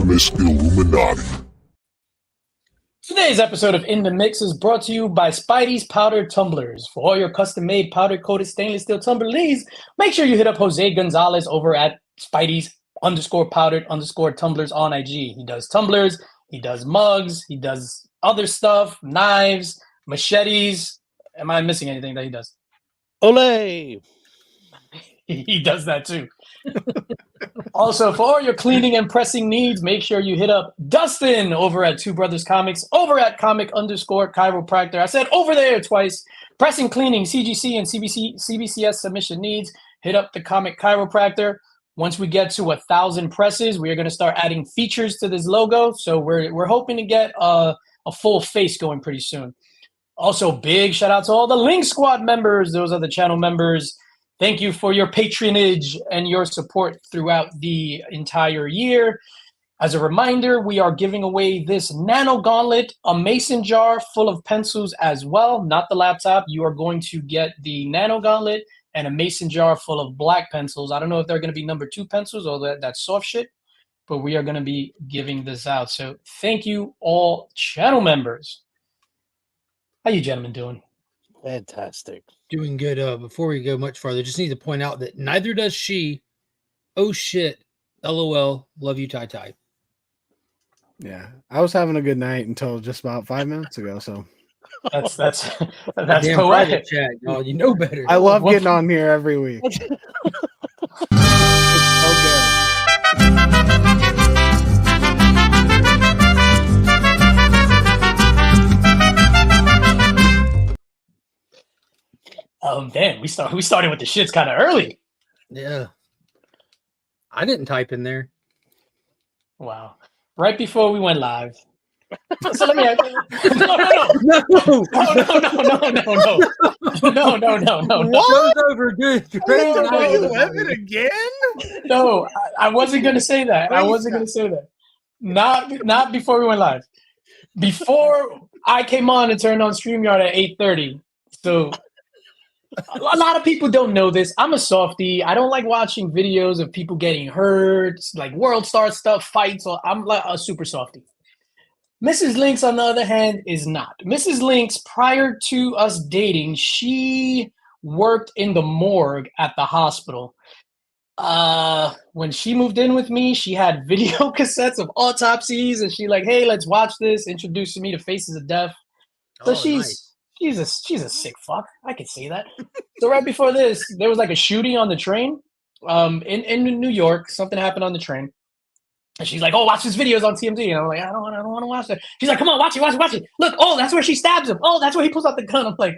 infamous Illuminati. Today's episode of In the Mix is brought to you by Spidey's Powdered Tumblers. For all your custom-made powder-coated stainless steel tumbler needs, make sure you hit up Jose Gonzalez over at Spidey's_powdered_tumblers on IG. He does tumblers, he does mugs, he does other stuff, knives, machetes. Am I missing anything that he does? Olay! He does that too. Also, for all your cleaning and pressing needs, make sure you hit up Dustin over at Two Brothers Comics, over at comic_chiropractor. I said over there twice. Pressing, cleaning, CGC, and CBCS submission needs, hit up the Comic Chiropractor. Once we get to 1,000 presses, we are going to start adding features to this logo. So we're hoping to get a full face going pretty soon. Also, big shout out to all the Link Squad members. Those are the channel members. Thank you for your patronage and your support throughout the entire year. As a reminder, we are giving away this nano gauntlet, a mason jar full of pencils as well, not the laptop. You are going to get the nano gauntlet and a mason jar full of black pencils. I don't know if they're going to be number 2 pencils or that soft shit, but we are going to be giving this out. So thank you all channel members. How you gentlemen doing? Fantastic. Doing good. Before we go much farther, just need to point out that neither does she. Oh shit. LOL. Love you, Ty Ty. Yeah, I was having a good night until just about 5 minutes ago. So that's Damn poetic. chat, y'all. You know better. I love getting on here every week. It's so good. Damn, we started with the shits kind of early. Yeah. I didn't type in there. Wow. Right before we went live. So let me ask you. No. What? Over good. It again? No, I wasn't gonna say that. Not before we went live. Before I came on and turned on StreamYard at 8:30. So a lot of people don't know this. I'm a softie. I don't like watching videos of people getting hurt, like World Star stuff, fights. So I'm like a super softie. Mrs. Lynx, on the other hand, is not. Mrs. Lynx, prior to us dating, she worked in the morgue at the hospital. When she moved in with me, she had video cassettes of autopsies, and she like, hey, let's watch this, introducing me to Faces of Death. So nice. She's a sick fuck. I can say that. So right before this, there was like a shooting on the train in New York. Something happened on the train. And she's like, oh, watch this videos on TMZ. And I'm like, I don't want to watch that. She's like, come on, watch it. Look, oh, that's where she stabs him. Oh, that's where he pulls out the gun. I'm like,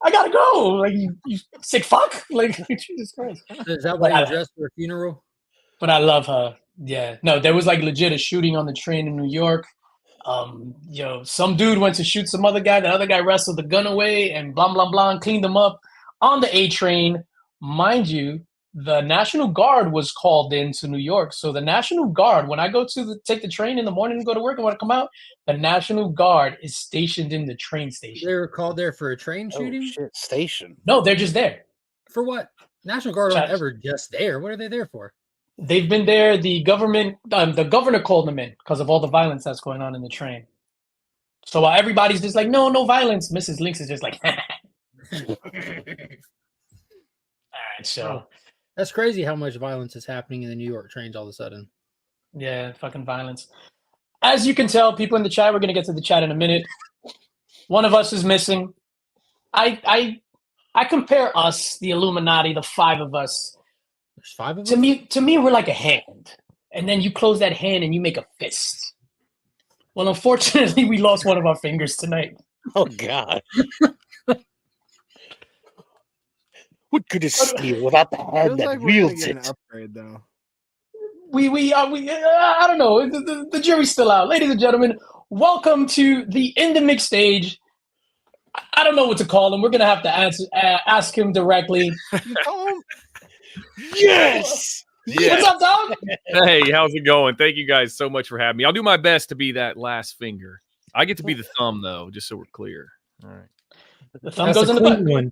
I gotta go. Like, you sick fuck. Like, Jesus Christ. Is that why you dressed for a funeral? But I love her. Yeah. No, there was like legit a shooting on the train in New York. Some dude went to shoot some other guy. The other guy wrestled the gun away and blah, blah, blah, and cleaned them up on the A train. Mind you, the National Guard was called into New York. So the National Guard, when I go to take the train in the morning and go to work and want to come out, the National Guard is stationed in the train station. They were called there for a train shooting? Oh, shit. Station. No, they're just there. For what? National Guard aren't ever just there. What are they there for? They've been there. The governor called them in because of all the violence that's going on in the train. So while everybody's just like, no violence, Mrs. Lynx is just like, all right, so. That's crazy how much violence is happening in the New York trains all of a sudden. Yeah, fucking violence. As you can tell, people in the chat, we're going to get to the chat in a minute. One of us is missing. I compare us, the Illuminati, the 5 of us. There's 5 of us? To me, we're like a hand. And then you close that hand and you make a fist. Well, unfortunately, we lost one of our fingers tonight. Oh, God. What could it steal without the hand that wields it? Upgrade, though. I don't know. The jury's still out. Ladies and gentlemen, welcome to the In the Mix stage. I don't know what to call him. We're going to have to ask him directly. Yes! What's up, dog? Hey, how's it going? Thank you guys so much for having me. I'll do my best to be that last finger. I get to be the thumb, though, just so we're clear. All right. The thumb goes in the butt. One.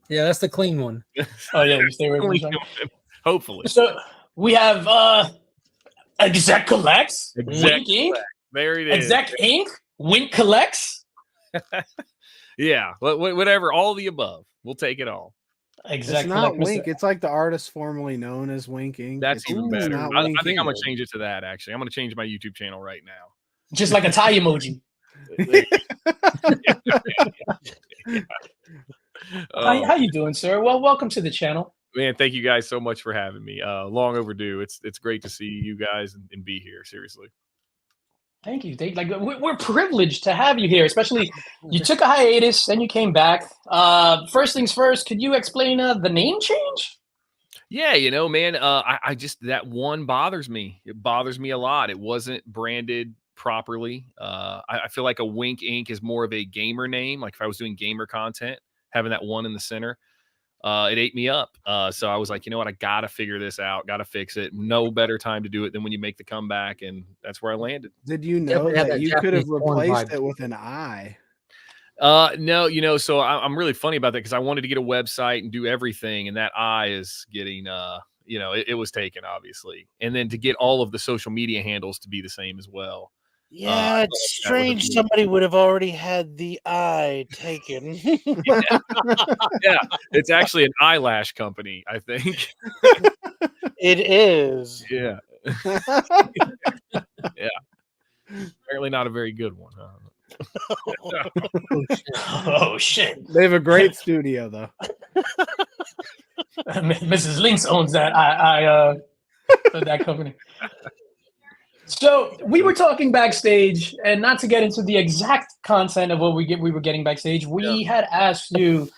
Yeah, that's the clean one. Oh, yeah. You stay away from the Hopefully. So we have Exec collects. Exec Wink Inc. There it is. Exec Inc. Wink collects. Yeah, whatever. All the above. We'll take it all. Exec It's not collect, Mr. Wink. It's like the artist formerly known as Wink Inc. That's It's even it's better. not I Wink think I'm gonna Inc. change it to that. Actually, I'm gonna change my YouTube channel right now. Just like a tie emoji. How you doing, sir? Well, welcome to the channel. Man, thank you guys so much for having me. Long overdue. It's great to see you guys and be here. Seriously. Thank you. We're privileged to have you here, especially you took a hiatus and you came back. First things first, could you explain the name change? Yeah, man, I just, that one bothers me. It bothers me a lot. It wasn't branded properly. I feel like a Wink Inc. is more of a gamer name. Like if I was doing gamer content, having that one in the center, it ate me up. So I was like, you know what? I got to figure this out. Got to fix it. No better time to do it than when you make the comeback. And that's where I landed. Did you know that you could have replaced it with an I? No, so I'm really funny about that because I wanted to get a website and do everything. And that I is getting, it was taken, obviously. And then to get all of the social media handles to be the same as well. Yeah, it's strange somebody would have already had the eye taken. Yeah, it's actually an eyelash company, I think. It is. Yeah. Yeah. Apparently not a very good one, huh? Oh shit! They have a great studio though. Mrs. Lynx owns that. That company. So we were talking backstage, and not to get into the exact content of what we were getting backstage. We had asked you,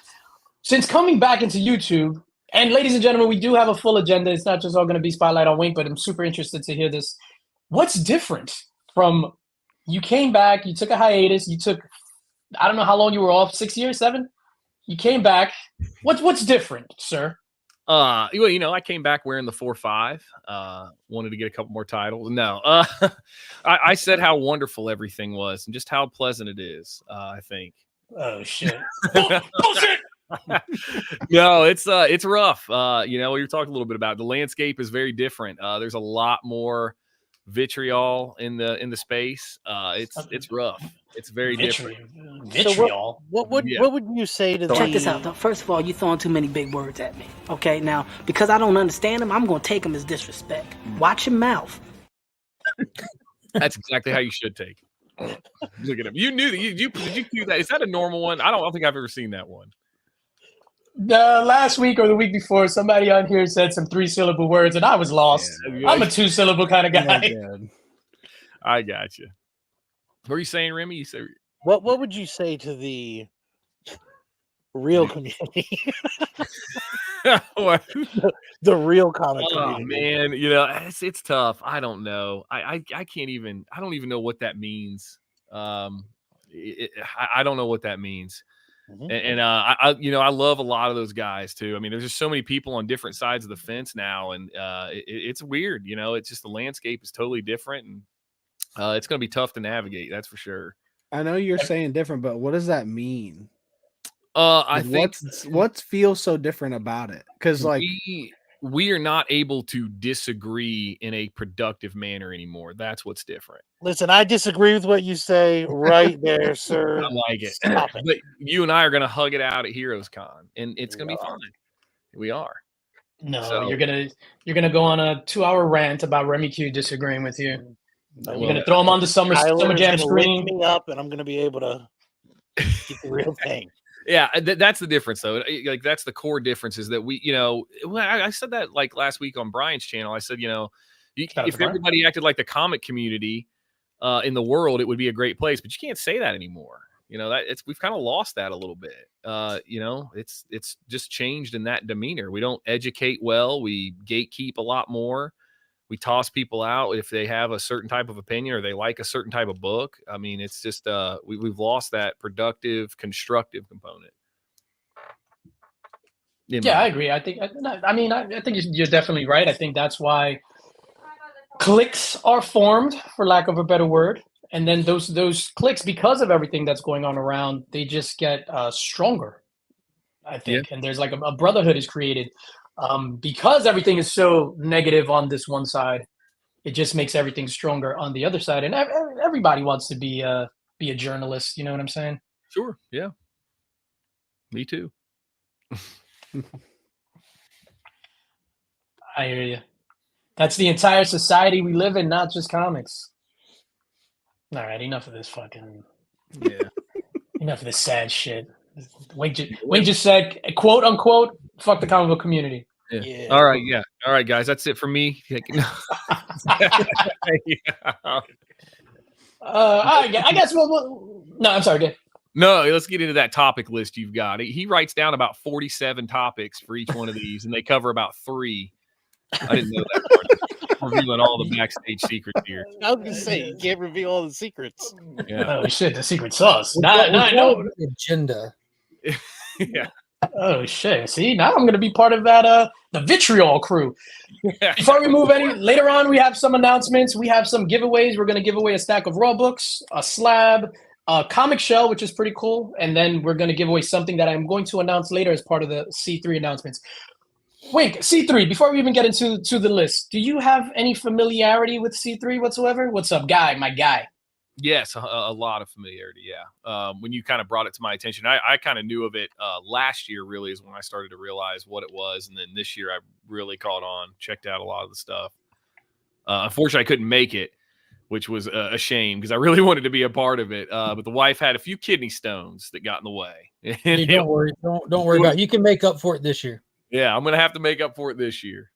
since coming back into YouTube, and ladies and gentlemen, we do have a full agenda. It's not just all going to be spotlight on Wink, but I'm super interested to hear this. What's different from you came back, you took a hiatus, I don't know how long you were off, 6 years, 7? You came back. What's different, sir? Well, I came back wearing the 4-5. Wanted to get a couple more titles. No, I said how wonderful everything was and just how pleasant it is. I think. Oh shit! Bullshit. No, it's rough. We were talking a little bit about it. The landscape is very different. There's a lot more vitriol in the space. It's rough. It's very different. Vitriol. So what would you say to Check this out. Though. First of all, you're throwing too many big words at me. Okay, now because I don't understand them, I'm gonna take them as disrespect. Watch your mouth. That's exactly how you should take it. Look at him. You knew that. Did you do that? Is that a normal one? I don't think I've ever seen that one. Last week or the week before, somebody on here said some 3-syllable words, and I was lost. Yeah, I'm a 2-syllable kind of guy. I got you. What are you saying, Remy? You said what would you say to the real community? the real comic community. Man, it's tough. I don't know. I can't even. I don't even know what that means. I don't know what that means. Mm-hmm. And I love a lot of those guys too. I mean, there's just so many people on different sides of the fence now, and it's weird. It's just the landscape is totally different, and it's going to be tough to navigate. That's for sure. I know you're saying different, but what does that mean? I think what feels so different about it? Because like we are not able to disagree in a productive manner anymore. That's what's different. Listen, I disagree with what you say right there, sir. I like it. But you and I are going to hug it out at Heroes Con, and it's going to be fun. We are. No, so, you're gonna go on a 2-hour rant about Remy Q disagreeing with you. You're going to throw him on the Summer Jam screen. Me up, and I'm going to be able to get the real thing. Yeah, that's the difference, though. Like that's the core difference is that we, I said that like last week on Brian's channel. I said, if everybody acted like the comic community in the world, it would be a great place. But you can't say that anymore. We've kind of lost that a little bit. It's just changed in that demeanor. We don't educate well. We gatekeep a lot more. We toss people out if they have a certain type of opinion or they like a certain type of book. I mean, it's just we've lost that productive, constructive component. Yeah, I agree. I think you're definitely right. I think that's why cliques are formed, for lack of a better word, and then those cliques, because of everything that's going on around, they just get stronger. I think, and there's like a brotherhood is created. Because everything is so negative on this one side, it just makes everything stronger on the other side. And everybody wants to be a journalist. You know what I'm saying? Sure. Yeah. Me too. I hear you. That's the entire society we live in, not just comics. All right, enough of this fucking. Yeah. Enough of this sad shit. Wink just said, quote unquote, fuck the comic book community. Yeah. All right. Yeah. All right, guys. That's it for me. Yeah. I guess no, I'm sorry. Good. No, let's get into that topic list you've got. He writes down about 47 topics for each one of these, and they cover about 3. I didn't know that part. Revealing all the backstage secrets here. I was gonna say you can't reveal all the secrets. Yeah. Oh shit, the secret sauce. No. Agenda. Yeah. Oh shit. See, now I'm gonna be part of that the vitriol crew. Before we move later on, we have some announcements. We have some giveaways. We're gonna give away a stack of raw books, a slab, a comic shell, which is pretty cool, and then we're gonna give away something that I'm going to announce later as part of the C3 announcements. Wink, C3, before we even get into the list, do you have any familiarity with C3 whatsoever? What's up, guy, my guy? Yes, a lot of familiarity, yeah. When you kind of brought it to my attention, I kind of knew of it last year, really, is when I started to realize what it was. And then this year I really caught on, checked out a lot of the stuff. Unfortunately, I couldn't make it, which was a shame because I really wanted to be a part of it. But the wife had a few kidney stones that got in the way. Dude, don't worry. Don't worry about it. You can make up for it this year. Yeah, I'm going to have to make up for it this year.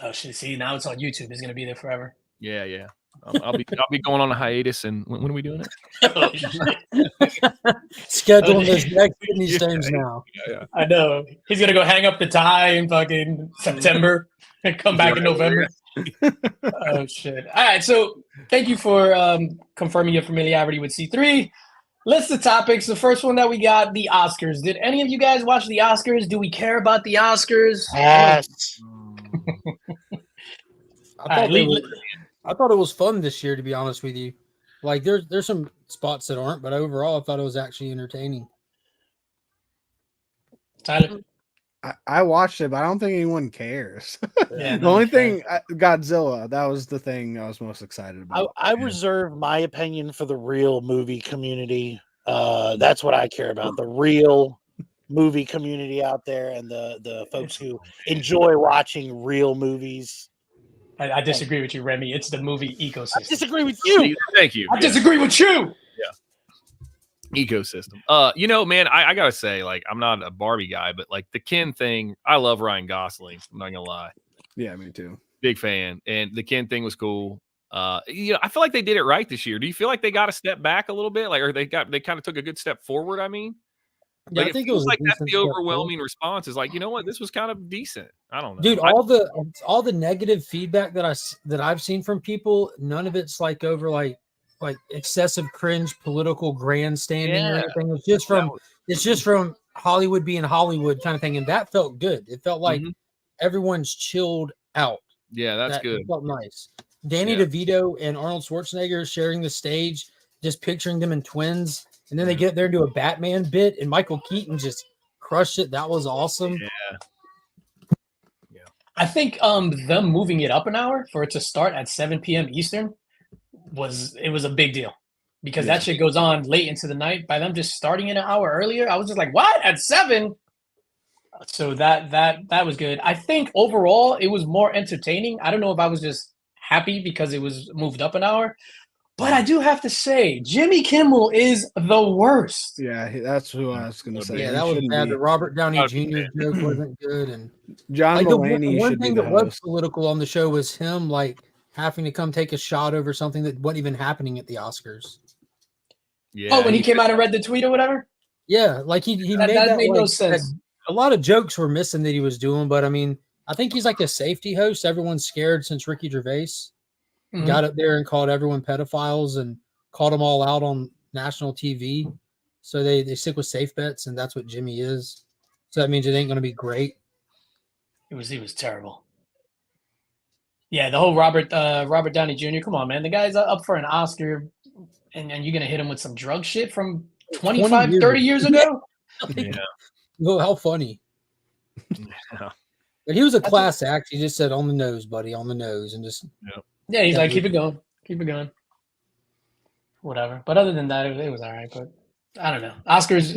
Oh, shit. See, now it's on YouTube. It's going to be there forever. Yeah. I'll be going on a hiatus, and when are we doing it? Scheduling those next kidney stones now. Yeah. I know. He's going to go hang up the tie in fucking September and come back in November. Oh, shit. All right, so thank you for confirming your familiarity with C3. List of topics. The first one that we got, the Oscars. Did any of you guys watch the Oscars? Do we care about the Oscars? Yes. I thought it was fun this year, to be honest with you. Like there's some spots that aren't, but overall I thought it was actually entertaining. Tyler? I watched it, but I don't think anyone cares. Yeah, The only thing, Godzilla, that was the thing I was most excited about. I reserve my opinion for the real movie community. That's what I care about. The real movie community out there and the folks who enjoy watching real movies. I disagree with you, Remy. It's the movie ecosystem. I disagree with you. Thank you. I disagree with you. Ecosystem. Man, I gotta say, like, I'm not a Barbie guy, but like the Ken thing, I love Ryan Gosling. I'm not gonna lie. Yeah, me too. Big fan. And the Ken thing was cool. I feel like they did it right this year. Do you feel like they got a step back a little bit? Like, or they kind of took a good step forward? I mean, Yeah, like, I think it it was like a that's decent the step overwhelming response is like, you know what, this was kind of decent. I don't know, dude. All the negative feedback that I've seen from people, none of it's like over like excessive cringe political grandstanding or anything. It's just from Hollywood being Hollywood kind of thing, and that felt good. It felt like everyone's chilled out. Yeah, that's good. It felt nice. Danny DeVito and Arnold Schwarzenegger sharing the stage, just picturing them in twins, and then they get there and do a Batman bit, and Michael Keaton just crushed it. That was awesome. Yeah. I think them moving it up an hour for it to start at 7 p.m. Eastern was a big deal because that shit goes on late into the night. By them just starting an hour earlier, I was just like, what? At 7? So that was good. I think overall it was more entertaining. I don't know if I was just happy because it was moved up an hour, but I do have to say Jimmy Kimmel is the worst. Yeah, that's who I was going to say. Yeah, that was bad. The Robert Downey Jr. joke wasn't good, and John like, Mulaney the one should thing be that the was host. political on the show was him like having to come take a shot over something that wasn't even happening at the Oscars. Yeah. Oh, when he came out and read the tweet or whatever? Yeah, like he made that made like, no sense. a lot of jokes were missing that he was doing, but I mean, I think he's like a safety host. Everyone's scared since Ricky Gervais got up there and called everyone pedophiles and called them all out on national TV. So they stick with safe bets, and that's what Jimmy is. So that means it ain't going to be great. He was terrible. Yeah, the whole Robert Downey Jr. Come on, man. The guy's up for an Oscar, and you're going to hit him with some drug shit from 25, 30 years ago? Yeah. Well, how funny. Yeah. But he was a class act. He just said on the nose, buddy, on the nose, and just Yeah, he's like, keep it going, keep it going. Whatever. But other than that, it was all right. But I don't know. Oscars.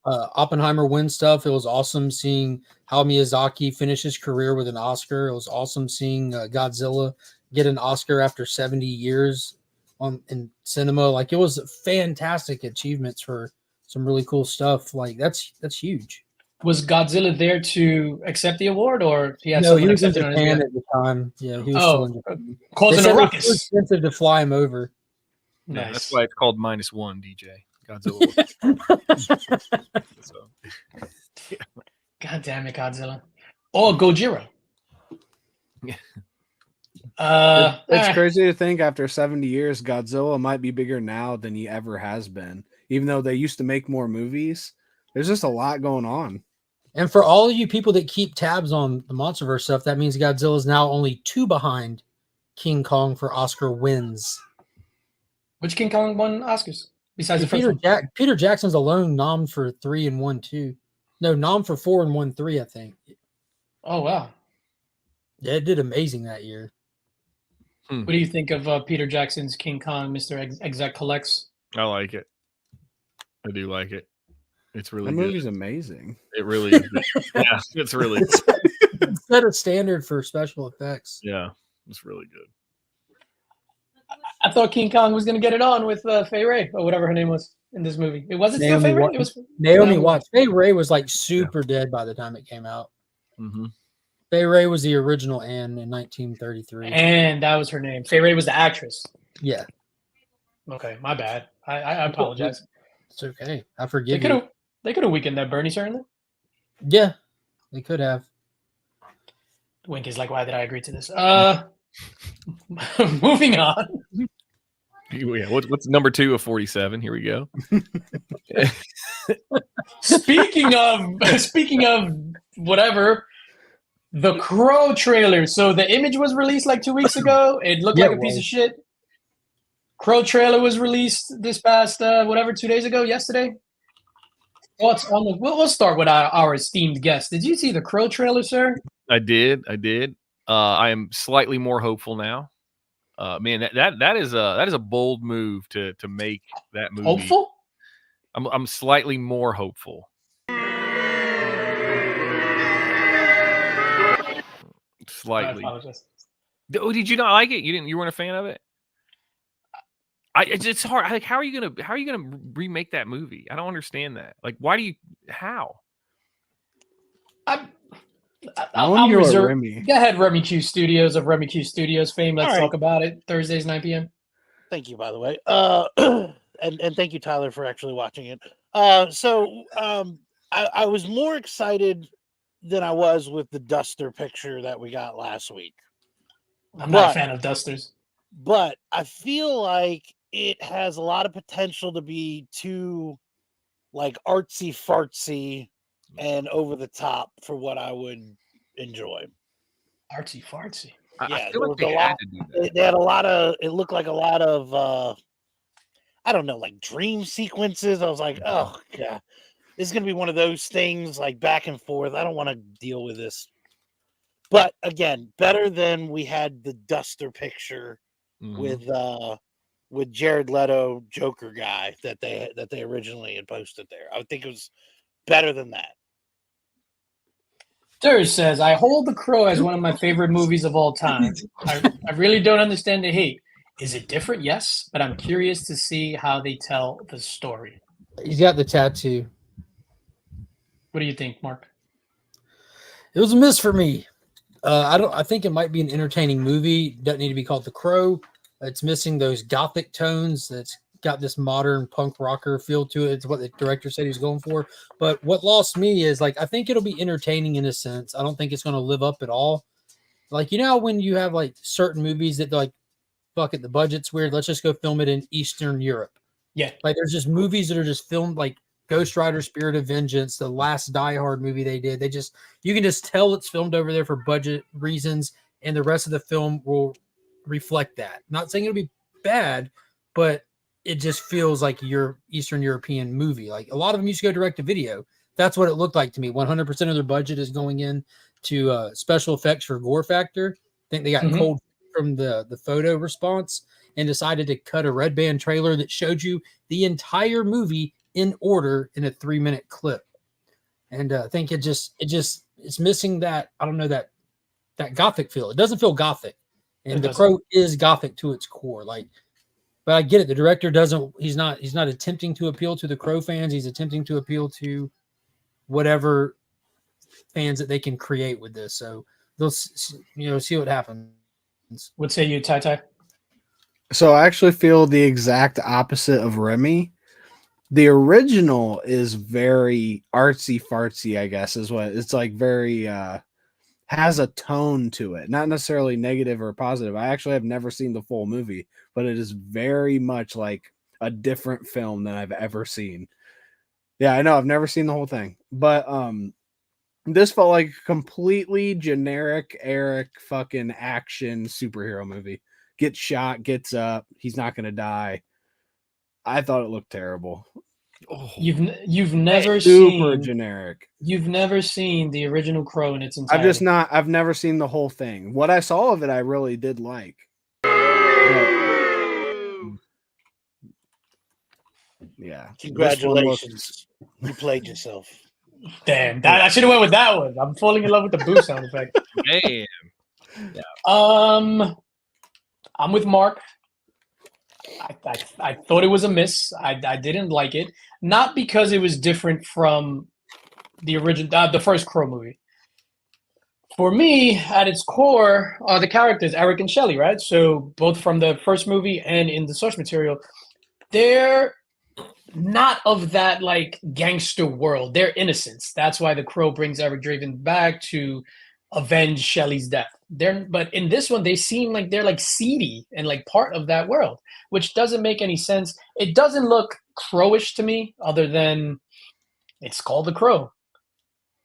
Oppenheimer win stuff. It was awesome seeing how Miyazaki finish his career with an Oscar. It was awesome seeing Godzilla get an Oscar after 70 years in cinema. Like, it was fantastic achievements for some really cool stuff. Like, that's huge. Was Godzilla there to accept the award, or he had No, someone he was in accept it on his Japan behalf? at the time. Yeah, he was still in Japan. Causing They a said it was ruckus. too expensive to fly him over. Yeah, Nice. that's why it's called -1, DJ. Godzilla. So, God damn it, Godzilla. Or Gojira. Yeah. It's crazy to think after 70 years, Godzilla might be bigger now than he ever has been. Even though they used to make more movies, there's just a lot going on. And for all of you people that keep tabs on the MonsterVerse stuff, that means Godzilla is now only 2 behind King Kong for Oscar wins. Which King Kong won Oscars besides the first one? Peter Jackson's alone nommed for 3 and 1 2. No, nom for 4 and 1 3, I think. Oh wow. Yeah, it did amazing that year. What do you think of Peter Jackson's King Kong, Mr. Exec Collects? I like it. I do like it. It's really That good. movie's amazing. It really is. Yeah, it's really good. Set a standard for special effects. Yeah, it's really good. I thought King Kong was going to get it on with Fay Ray or whatever her name was in this movie. It wasn't still Fay Ray. It was Naomi Watts. Fay Ray was like super dead by the time it came out. Mm-hmm. Fay Ray was the original Anne in 1933. And that was her name. Fay Ray was the actress. Yeah. Okay, my bad. I apologize. It's okay. I forgive you. They could have weakened that Bernie certainly. Yeah, they could have. Wink is like, why did I agree to this? Moving on. Yeah, what's number 2 of 47? Here we go. Speaking of whatever, the Crow trailer. So the image was released like 2 weeks ago. It looked like a piece of shit. Crow trailer was released this past 2 days ago, yesterday. Thoughts on the? We'll start with our esteemed guest. Did you see the Crow trailer, sir? I did. I am slightly more hopeful now. Man, that is a bold move to make that movie. Hopeful? I'm slightly more hopeful. Slightly. Oh, did you not like it? You weren't a fan of it? It's hard. Like, how are you gonna remake that movie? I don't understand that. Like, how? I'll reserve. Go ahead, Remy Q Studios of Remy Q Studios fame. Let's talk about it. Thursdays, 9 p.m. Thank you, by the way. And thank you, Tyler, for actually watching it. I was more excited than I was with the Duster picture that we got last week. I'm not a fan of Dusters. But I feel like it has a lot of potential to be too, like, artsy fartsy and over the top for what I would enjoy. Artsy fartsy. Yeah, I feel like they had to do that. They had a lot of. It looked like a lot of. I don't know, like dream sequences. I was like, oh god, this is gonna be one of those things, like back and forth. I don't want to deal with this. But again, better than we had the Duster picture with Jared Leto Joker guy that they originally had posted there. I would think it was better than that. Durr says, I hold The Crow as one of my favorite movies of all time. I really don't understand the hate. Is it different? Yes, but I'm curious to see how they tell the story. He's got the tattoo. What do you think, Mark? It was a miss for me. I think it might be an entertaining movie. Doesn't need to be called The Crow. It's missing those gothic tones. It's got this modern punk rocker feel to it. It's what the director said he was going for. But what lost me is, like, I think it'll be entertaining in a sense. I don't think it's going to live up at all. Like, you know, when you have like certain movies that like, fuck it, the budget's weird. Let's just go film it in Eastern Europe. Yeah. Like, there's just movies that are just filmed, like Ghost Rider, Spirit of Vengeance, the last Die Hard movie they did. You can just tell it's filmed over there for budget reasons, and the rest of the film will reflect that. Not saying it'll be bad, but it just feels like your Eastern European movie. Like, a lot of them used to go direct to video. That's what it looked like to me. 100% of their budget is going in to special effects for gore factor. I think they got cold from the photo response and decided to cut a red band trailer that showed you the entire movie in order in a 3-minute clip. And I think it's missing that, I don't know, that gothic feel. It doesn't feel gothic. And The Crow is gothic to its core. Like, but I get it. The director he's not attempting to appeal to the Crow fans. He's attempting to appeal to whatever fans that they can create with this. So they'll, see what happens. What say you, Tai? So I actually feel the exact opposite of Remy. The original is very artsy fartsy, I guess, is what it's like. Very has a tone to it, not necessarily negative or positive. I actually have never seen the full movie, but it is very much like a different film than I've ever seen. Yeah, I know I've never seen the whole thing, but this felt like a completely generic Eric fucking action superhero movie. Gets shot, gets up, he's not gonna die. I thought it looked terrible. Oh, you've never super seen generic. You've never seen the original Crow in its entirety. I've never seen the whole thing. What I saw of it, I really did like. Yeah. Congratulations. You played yourself. Damn, I should have went with that one. I'm falling in love with the boo sound effect. Damn. Yeah. I'm with Mark. I thought it was a miss. I didn't like it, not because it was different from the original, the first Crow movie. For me, at its core, are the characters Eric and Shelley, right? So both from the first movie and in the source material, they're not of that like gangster world. They're innocents. That's why the Crow brings Eric Draven back to avenge Shelley's death. But in this one, they seem like they're like seedy and like part of that world, which doesn't make any sense. It doesn't look Crowish to me, other than it's called The Crow.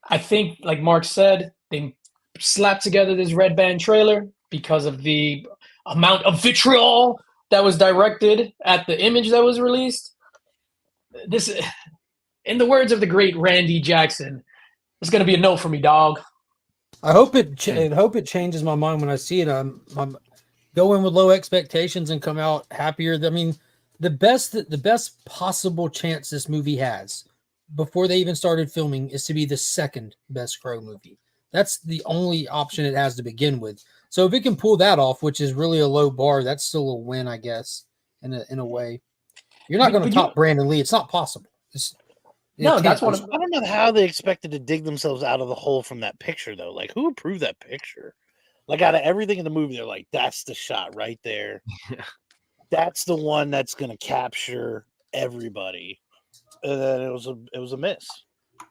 I think, like Mark said, they slapped together this red band trailer because of the amount of vitriol that was directed at the image that was released. This, in the words of the great Randy Jackson, it's going to be a no for me, dog. I hope it changes my mind when I see it. I'm going with low expectations and come out happier. I mean, the best possible chance this movie has before they even started filming is to be the second best Crow movie. That's the only option it has to begin with. So if it can pull that off, which is really a low bar, that's still a win, I guess, in a way. You're not going to top Brandon Lee. It's not possible. No, that's one. I don't know how they expected to dig themselves out of the hole from that picture, though. Like, who approved that picture? Like, out of everything in the movie, they're like, "That's the shot right there. That's the one that's going to capture everybody." And then it was a miss.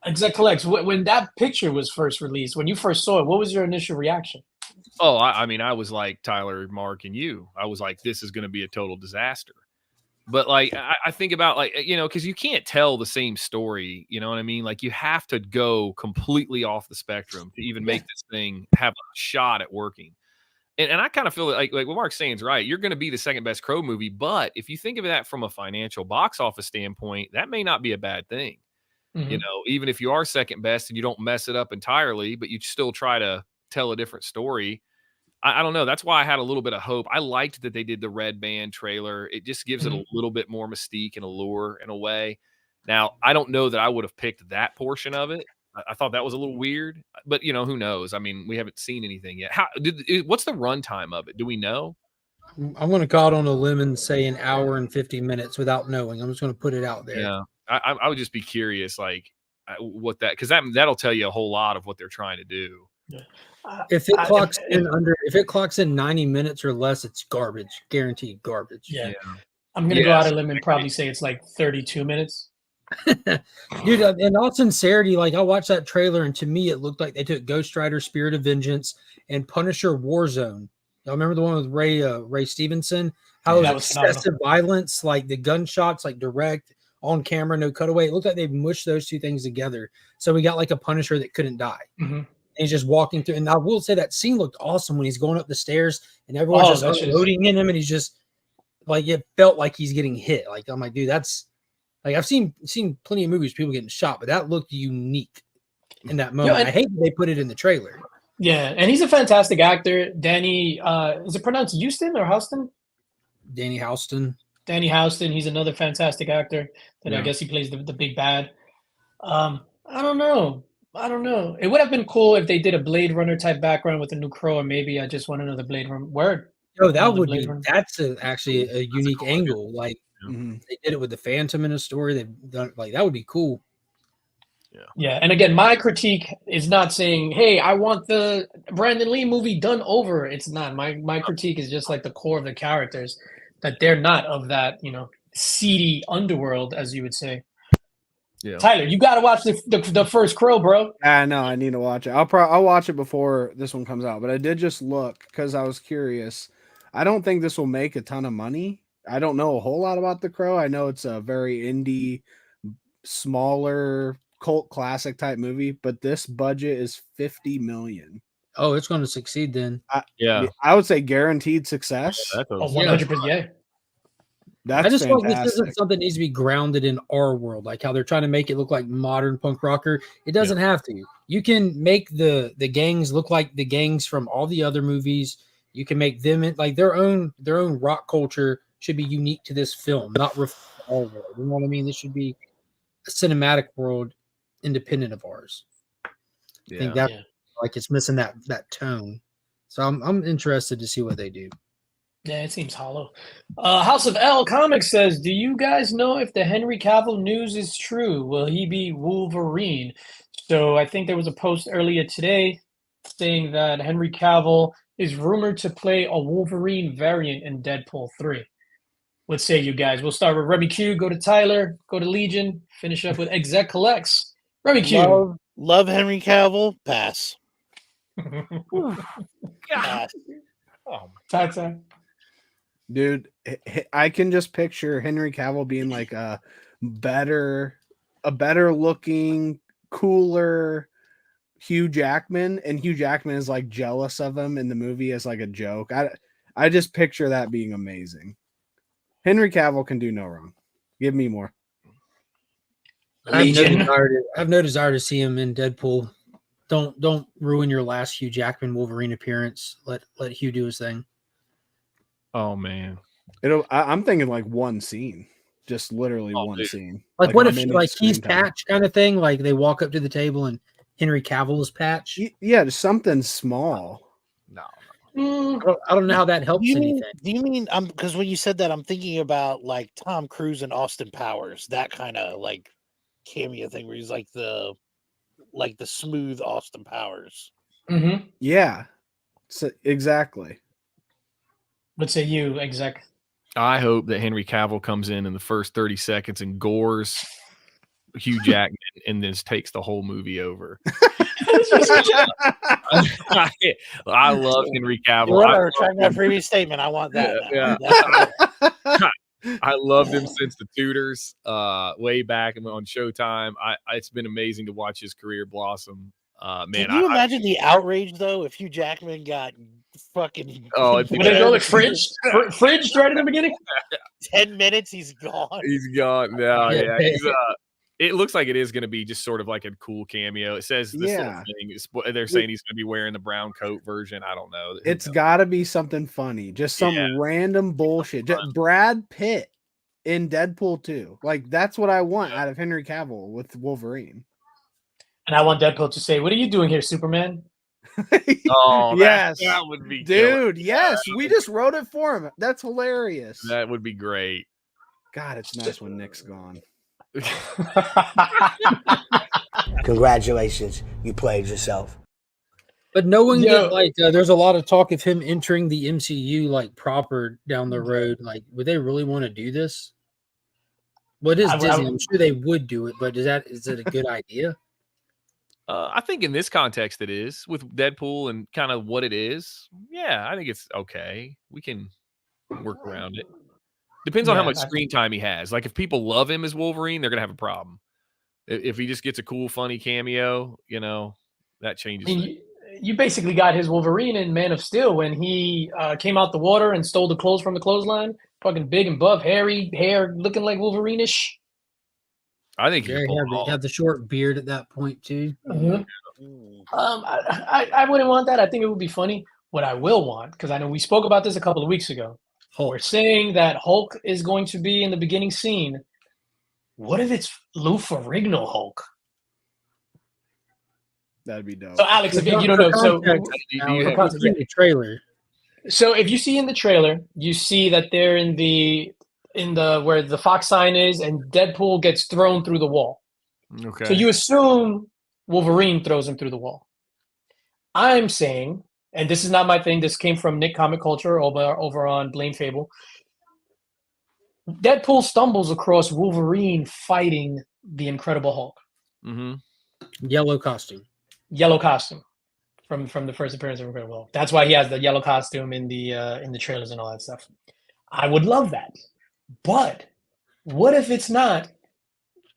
Exactly. When that picture was first released, when you first saw it, what was your initial reaction? Oh, I mean, I was like Tyler, Mark, and you. I was like, this is going to be a total disaster. But like, I think about like, because you can't tell the same story. You know what I mean? Like, you have to go completely off the spectrum to even make this thing have a shot at working. And I kind of feel like what Mark's saying is right. You're going to be the second best Crow movie, but if you think of that from a financial box office standpoint, that may not be a bad thing. Mm-hmm. Even if you are second best and you don't mess it up entirely, but you still try to tell a different story. I don't know. That's why I had a little bit of hope. I liked that they did the red band trailer. It just gives it a little bit more mystique and allure in a way. Now, I don't know that I would have picked that portion of it. I thought that was a little weird, but who knows? I mean, we haven't seen anything yet. What's the runtime of it? Do we know? I'm going to go out on a limb and say an hour and 50 minutes without knowing. I'm just going to put it out there. Yeah, I would just be curious, like what because that'll tell you a whole lot of what they're trying to do. Yeah. If it clocks in 90 minutes or less, it's garbage. Guaranteed garbage. Yeah. I'm going to go out on a limb and probably say it's like 32 minutes. Dude, in all sincerity, like I watched that trailer and to me it looked like they took Ghost Rider Spirit of Vengeance and Punisher Warzone. Y'all remember the one with Ray Stevenson? How it was excessive violence, like the gunshots, like direct on camera, no cutaway. It looked like they mushed those two things together. So we got like a Punisher that couldn't die. Mm-hmm. And he's just walking through. And I will say that scene looked awesome when he's going up the stairs and everyone's just unloading in him. And he's just like, it felt like he's getting hit. Like, I'm like, dude, that's Like I've seen plenty of movies people getting shot, but that looked unique in that moment. and- I hate that they put it in the trailer. Yeah, and he's a fantastic actor. Danny, is it pronounced Houston or Houston? Danny Houston. Danny Houston. He's another fantastic actor. That I Yeah. guess he plays the big bad. I don't know. It would have been cool if they did a Blade Runner type background with a new crow, or maybe I just want another Blade Runner word. Oh, that Another would Blade be Runner. that's actually a unique cool angle. Like Mhm. they did it with the Phantom in a story. They've done like that would be cool. Yeah, and again, my critique is not saying, "Hey, I want the Brandon Lee movie done over." It's not. My critique is just like the core of the characters, that they're not of that, seedy underworld, as you would say. Yeah. Tyler, you got to watch the first Crow, bro. I know I need to watch it. I'll watch it before this one comes out. But I did just look because I was curious. I don't think this will make a ton of money. I don't know a whole lot about The Crow. I know it's a very indie, smaller cult classic type movie, but this budget is 50 million. Oh, it's going to succeed then. Yeah. I would say guaranteed success. That's Oh, a, 100%. Yeah. That's I just feel like this fantastic. isn't something that needs to be grounded in our world, like how they're trying to make it look like modern punk rocker. It doesn't have to. You can make the gangs look like the gangs from all the other movies. You can make them like their own rock culture should be unique to this film, not reflect our world. You know what I mean? This should be a cinematic world independent of ours. I think that like it's missing that tone. So I'm interested to see what they do. Yeah, it seems hollow. House of L Comics says, do you guys know if the Henry Cavill news is true? Will he be Wolverine? So I think there was a post earlier today saying that Henry Cavill is rumored to play a Wolverine variant in Deadpool 3. What say you guys? We'll start with Remy Q, go to Tyler, go to Legion, finish up with Exec Collects. Remy Q. Love Henry Cavill. Pass. Pass. Tata. Dude, I can just picture Henry Cavill being like a better looking, cooler Hugh Jackman, and Hugh Jackman is like jealous of him in the movie as like a joke. I just picture that being amazing. Henry Cavill can do no wrong. Give me more. I have no desire to see him in Deadpool. Don't ruin your last Hugh Jackman Wolverine appearance. Let Hugh do his thing. oh man. I'm thinking like one scene, just literally one scene. Like what a if mini like he's screen time. Patch kind of thing? Like they walk up to the table and Henry Cavill is Patch. Yeah, just something small. No. I don't know how that helps anything. Do you mean because when you said that, I'm thinking about like Tom Cruise and Austin Powers, that kind of like cameo thing where he's like the smooth Austin Powers. Mm-hmm. Yeah, so, exactly. What say you, Exec? I hope that Henry Cavill comes in the first 30 seconds and gores Hugh Jackman and then takes the whole movie over. I love Henry Cavill. I retract my previous statement. I want that. Yeah. I loved him since the Tudors, way back on Showtime. It's been amazing to watch his career blossom. Man, can you imagine the outrage though if Hugh Jackman got fucking? Oh, Would they go like fridge right in the beginning? 10 minutes, he's gone. He's gone. No, yeah. It looks like it is going to be just sort of like a cool cameo. It says this little thing. They're saying he's going to be wearing the brown coat version. I don't know. It's got to be something funny, just some random bullshit. Just Brad Pitt in Deadpool 2. Like that's what I want out of Henry Cavill with Wolverine. And I want Deadpool to say, "What are you doing here, Superman?" Oh, yes, that would be dude. killer. Yes, we just wrote it for him. That's hilarious. That would be great. God, it's nice when Nick's gone. Congratulations, you played yourself. But no one there's a lot of talk of him entering the MCU like proper down the road. Like, would they really want to do this? What is Disney? I'm sure they would do it, but is it a good idea? I think in this context it is, with Deadpool and kind of what it is. Yeah, I think it's okay. We can work around it. Depends on how much screen time he has. Like if people love him as Wolverine, they're gonna have a problem. If he just gets a cool, funny cameo, that changes things. You basically got his Wolverine in Man of Steel when he came out the water and stole the clothes from the clothesline. Fucking big and buff, hairy hair, looking like Wolverine-ish. I think Jerry had the short beard at that point too. Mhm. I wouldn't want that. I think it would be funny. What I will want, because I know we spoke about this a couple of weeks ago. Hulk. We're saying that Hulk is going to be in the beginning scene. What if it's Lou Ferrigno Hulk? That'd be dope. So Alex, if you don't know, so in the trailer. So if you see in the trailer, you see that they're in the where the Fox sign is, and Deadpool gets thrown through the wall. Okay. So you assume Wolverine throws him through the wall. I'm saying, and this is not my thing, this came from Nick Comic Culture over on Blame Fable. Deadpool stumbles across Wolverine fighting the Incredible Hulk. Mm-hmm. Yellow costume. Yellow costume from the first appearance of Incredible Hulk. That's why he has the yellow costume in the trailers and all that stuff. I would love that. But what if it's not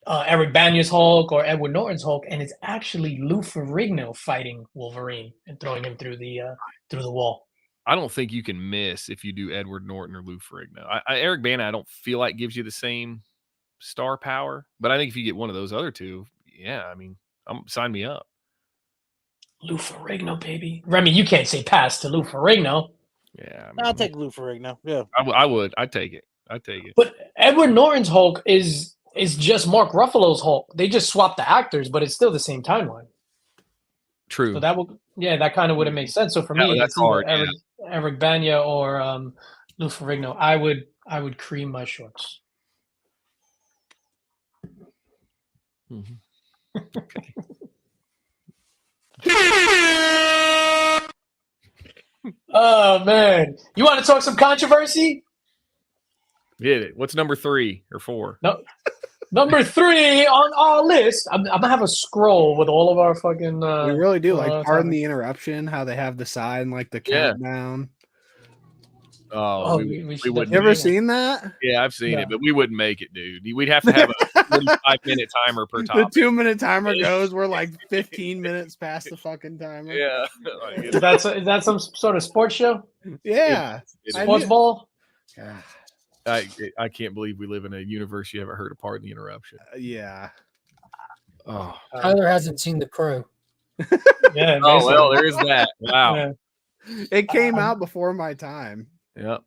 Eric Bana's Hulk or Edward Norton's Hulk, and it's actually Lou Ferrigno fighting Wolverine and throwing him through the wall? I don't think you can miss if you do Edward Norton or Lou Ferrigno. Eric Bana, I don't feel like gives you the same star power, but I think if you get one of those other two, yeah, I mean, sign me up. Lou Ferrigno, baby. Remy, you can't say pass to Lou Ferrigno. Yeah, I mean, I'll take Lou Ferrigno. Yeah, I would. I'd take it. But Edward Norton's Hulk is just Mark Ruffalo's Hulk. They just swapped the actors, but it's still the same timeline. True. So that kind of would have made sense. So for me, that's hard. Eric Bana or Lou Ferrigno, I would cream my shorts. Mm-hmm. Okay. Oh man, you want to talk some controversy? Hit it. What's number 3 or 4? No, number 3 on our list. I'm gonna have a scroll with all of our fucking. We really do pardon the interruption. How they have the sign like the countdown. Oh, we wouldn't. You ever seen that? Yeah, I've seen it, but we wouldn't make it, dude. We'd have to have a 45-minute timer per topic. The 2-minute timer goes. We're like 15 minutes past the fucking timer. Yeah. Is that some sort of sports show? Yeah. Sports ball? I can't believe we live in a universe you haven't heard of Pardon the Interruption. Yeah. Oh. Tyler hasn't seen The Crow. Yeah. Oh, well, there is that. Wow. Yeah. It came out before my time. Yep.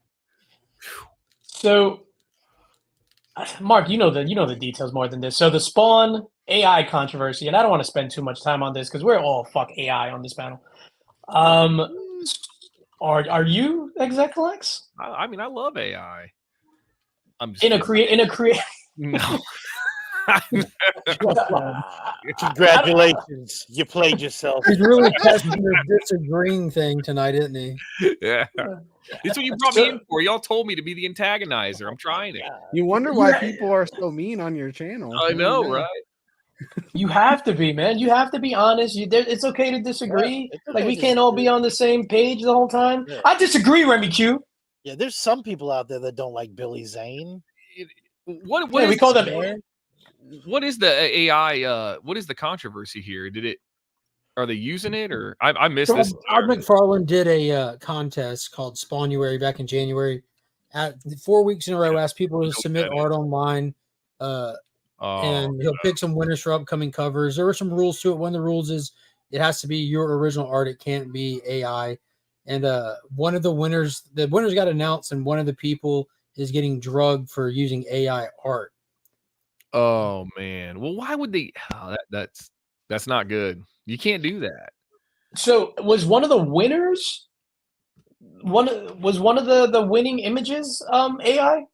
So, Mark, you know the details more than this. So the Spawn AI controversy, and I don't want to spend too much time on this because we're all fuck AI on this panel. Are you Exec Lex? I mean, I love AI. I'm just in a create. No. Congratulations, you played yourself. He's really testing the disagreeing thing tonight, isn't he? Yeah. It's what you brought me in for. Y'all told me to be the antagonizer. I'm trying it. You wonder why people are so mean on your channel. I know, right? You have to be, man. You have to be honest. It's okay to disagree. Like we can't all be on the same page the whole time. Yeah. I disagree, Remy Q. Yeah, there's some people out there that don't like Billy Zane. What we call them. What is the AI? What is the controversy here? Are they using it or I missed this? Todd McFarlane did a contest called Spawnuary back in January. 4 weeks in a row, asked people to submit art online, and he'll pick some winners for upcoming covers. There were some rules to it. One of the rules is it has to be your original art. It can't be AI. And one of the winners got announced, and one of the people is getting drugged for using AI art. Oh man! Well, why would they? Oh, that's not good. You can't do that. So, was one of the winners? One of the winning images AI?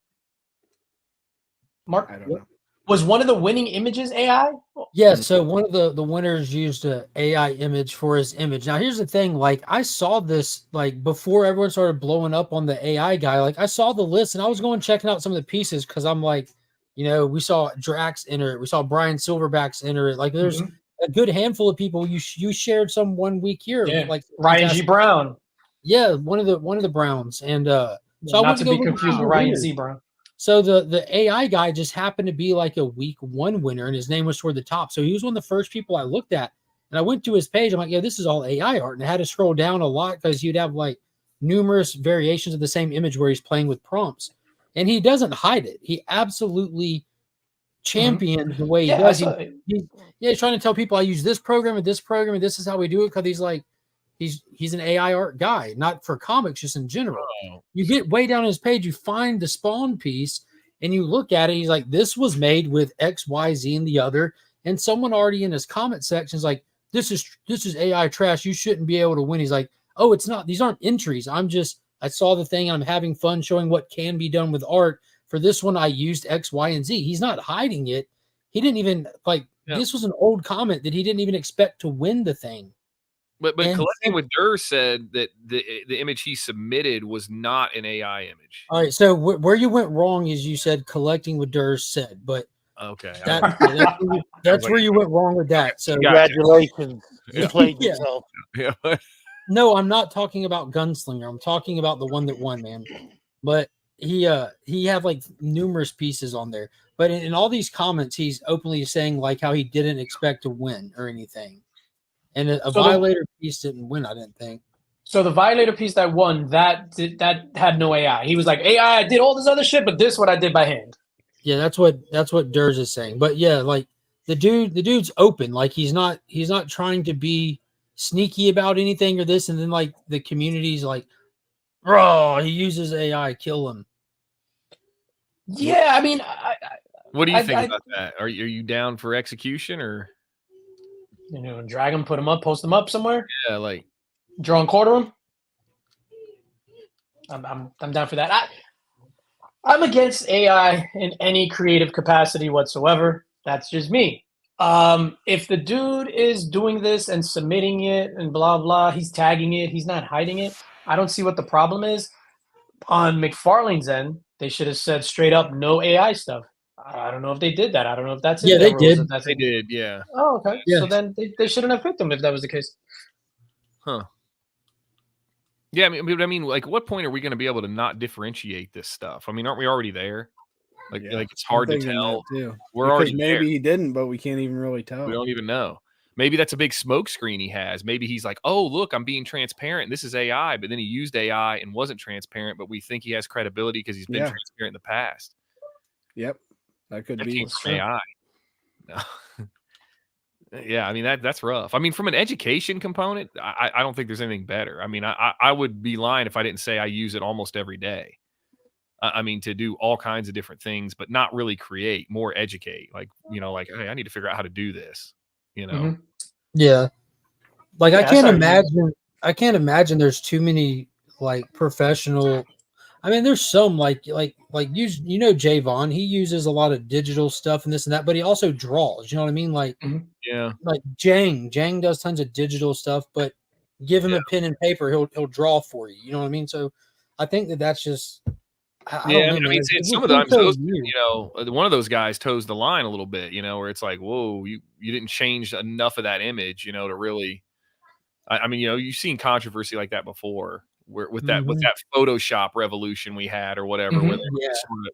Mark, I don't know. Was one of the winning images AI? Yeah. So one of the winners used an AI image for his image. Now, here's the thing. Like, I saw this before everyone started blowing up on the AI guy. Like, I saw the list and I was going checking out some of the pieces because I'm like, we saw Drax enter it. We saw Brian Silverbacks enter it. Like, there's a good handful of people. You shared some 1 week here, like Ryan G. Brown. Yeah, one of the Browns, and so not to be confused with Ryan Z. Brown. So the AI guy just happened to be like a week 1 winner, and his name was toward the top. So he was one of the first people I looked at, and I went to his page. I'm like, yeah, this is all AI art, and I had to scroll down a lot because you'd have like numerous variations of the same image where he's playing with prompts. And he doesn't hide it. He absolutely champion the way he Yeah, does. He's trying to tell people I use this program and this program and this is how we do it because he's like he's an AI art guy, not for comics, just in general. Oh. You get way down his page, you find the Spawn piece, and you look at it. He's like, this was made with X, Y, Z, and the other. And someone already in his comment section is like, this is AI trash. You shouldn't be able to win. He's like, oh, it's not. These aren't entries. I saw the thing. I'm having fun showing what can be done with art. For this one, I used X, Y, and Z. He's not hiding it. He didn't even This was an old comment that he didn't even expect to win the thing. But Collecting with Durr said that the image he submitted was not an AI image. All right, so where you went wrong is you said Collecting with Durr said, but okay, that's where you went wrong with that. So congratulations, you played Yeah. yourself. Yeah. No, I'm not talking about Gunslinger. I'm talking about the one that won, man. But he had like numerous pieces on there. But in all these comments, he's openly saying like how he didn't expect to win or anything. And a Violator piece didn't win, I didn't think. So the Violator piece that won, that had no AI. He was like, AI, I did all this other shit, but this what I did by hand. Yeah, that's what Durs is saying. But yeah, like the dude's open. Like he's not trying to be sneaky about anything or this, and then like the community's like, bro, he uses AI, kill him. Yeah, I mean, what do you think about that? Are you down for execution or? Drag him, put him up, post him up somewhere. Yeah, like draw and quarter him. I'm down for that. I'm against AI in any creative capacity whatsoever. That's just me. If the dude is doing this and submitting it and blah blah, he's tagging it, he's not hiding it. I don't see what the problem is. On McFarlane's end, they should have said straight up no AI stuff. I don't know if they did that. I don't know if that's they did. They did, yeah. Oh, okay. Yeah. So then they shouldn't have picked him if that was the case. Huh. Yeah, I mean, like, what point are we going to be able to not differentiate this stuff? I mean, aren't we already there? Like it's hard to tell. We're already maybe there. He didn't, but we can't even really tell. We don't even know. Maybe that's a big smoke screen he has. Maybe he's like, oh, look, I'm being transparent. This is AI. But then he used AI and wasn't transparent, but we think he has credibility because he's been transparent in the past. Yep. That could That be came from AI. No. Yeah, I mean, that's rough. I mean, from an education component, I don't think there's anything better. I mean, I would be lying if I didn't say I use it almost every day. I mean, to do all kinds of different things, but not really create, more educate. Like, like, hey, I need to figure out how to do this. Yeah. Like I can't imagine there's too many like professional. I mean, there's some like Javon, he uses a lot of digital stuff and this and that, but he also draws. You know what I mean? Like, yeah, like Jang does tons of digital stuff, but give him a pen and paper, he'll draw for you. You know what I mean? So I think that's just. I don't know, some of the times, one of those guys toes the line a little bit, where it's like, whoa, you didn't change enough of that image, to really. I mean, you've seen controversy like that before. With that Photoshop revolution we had or whatever, where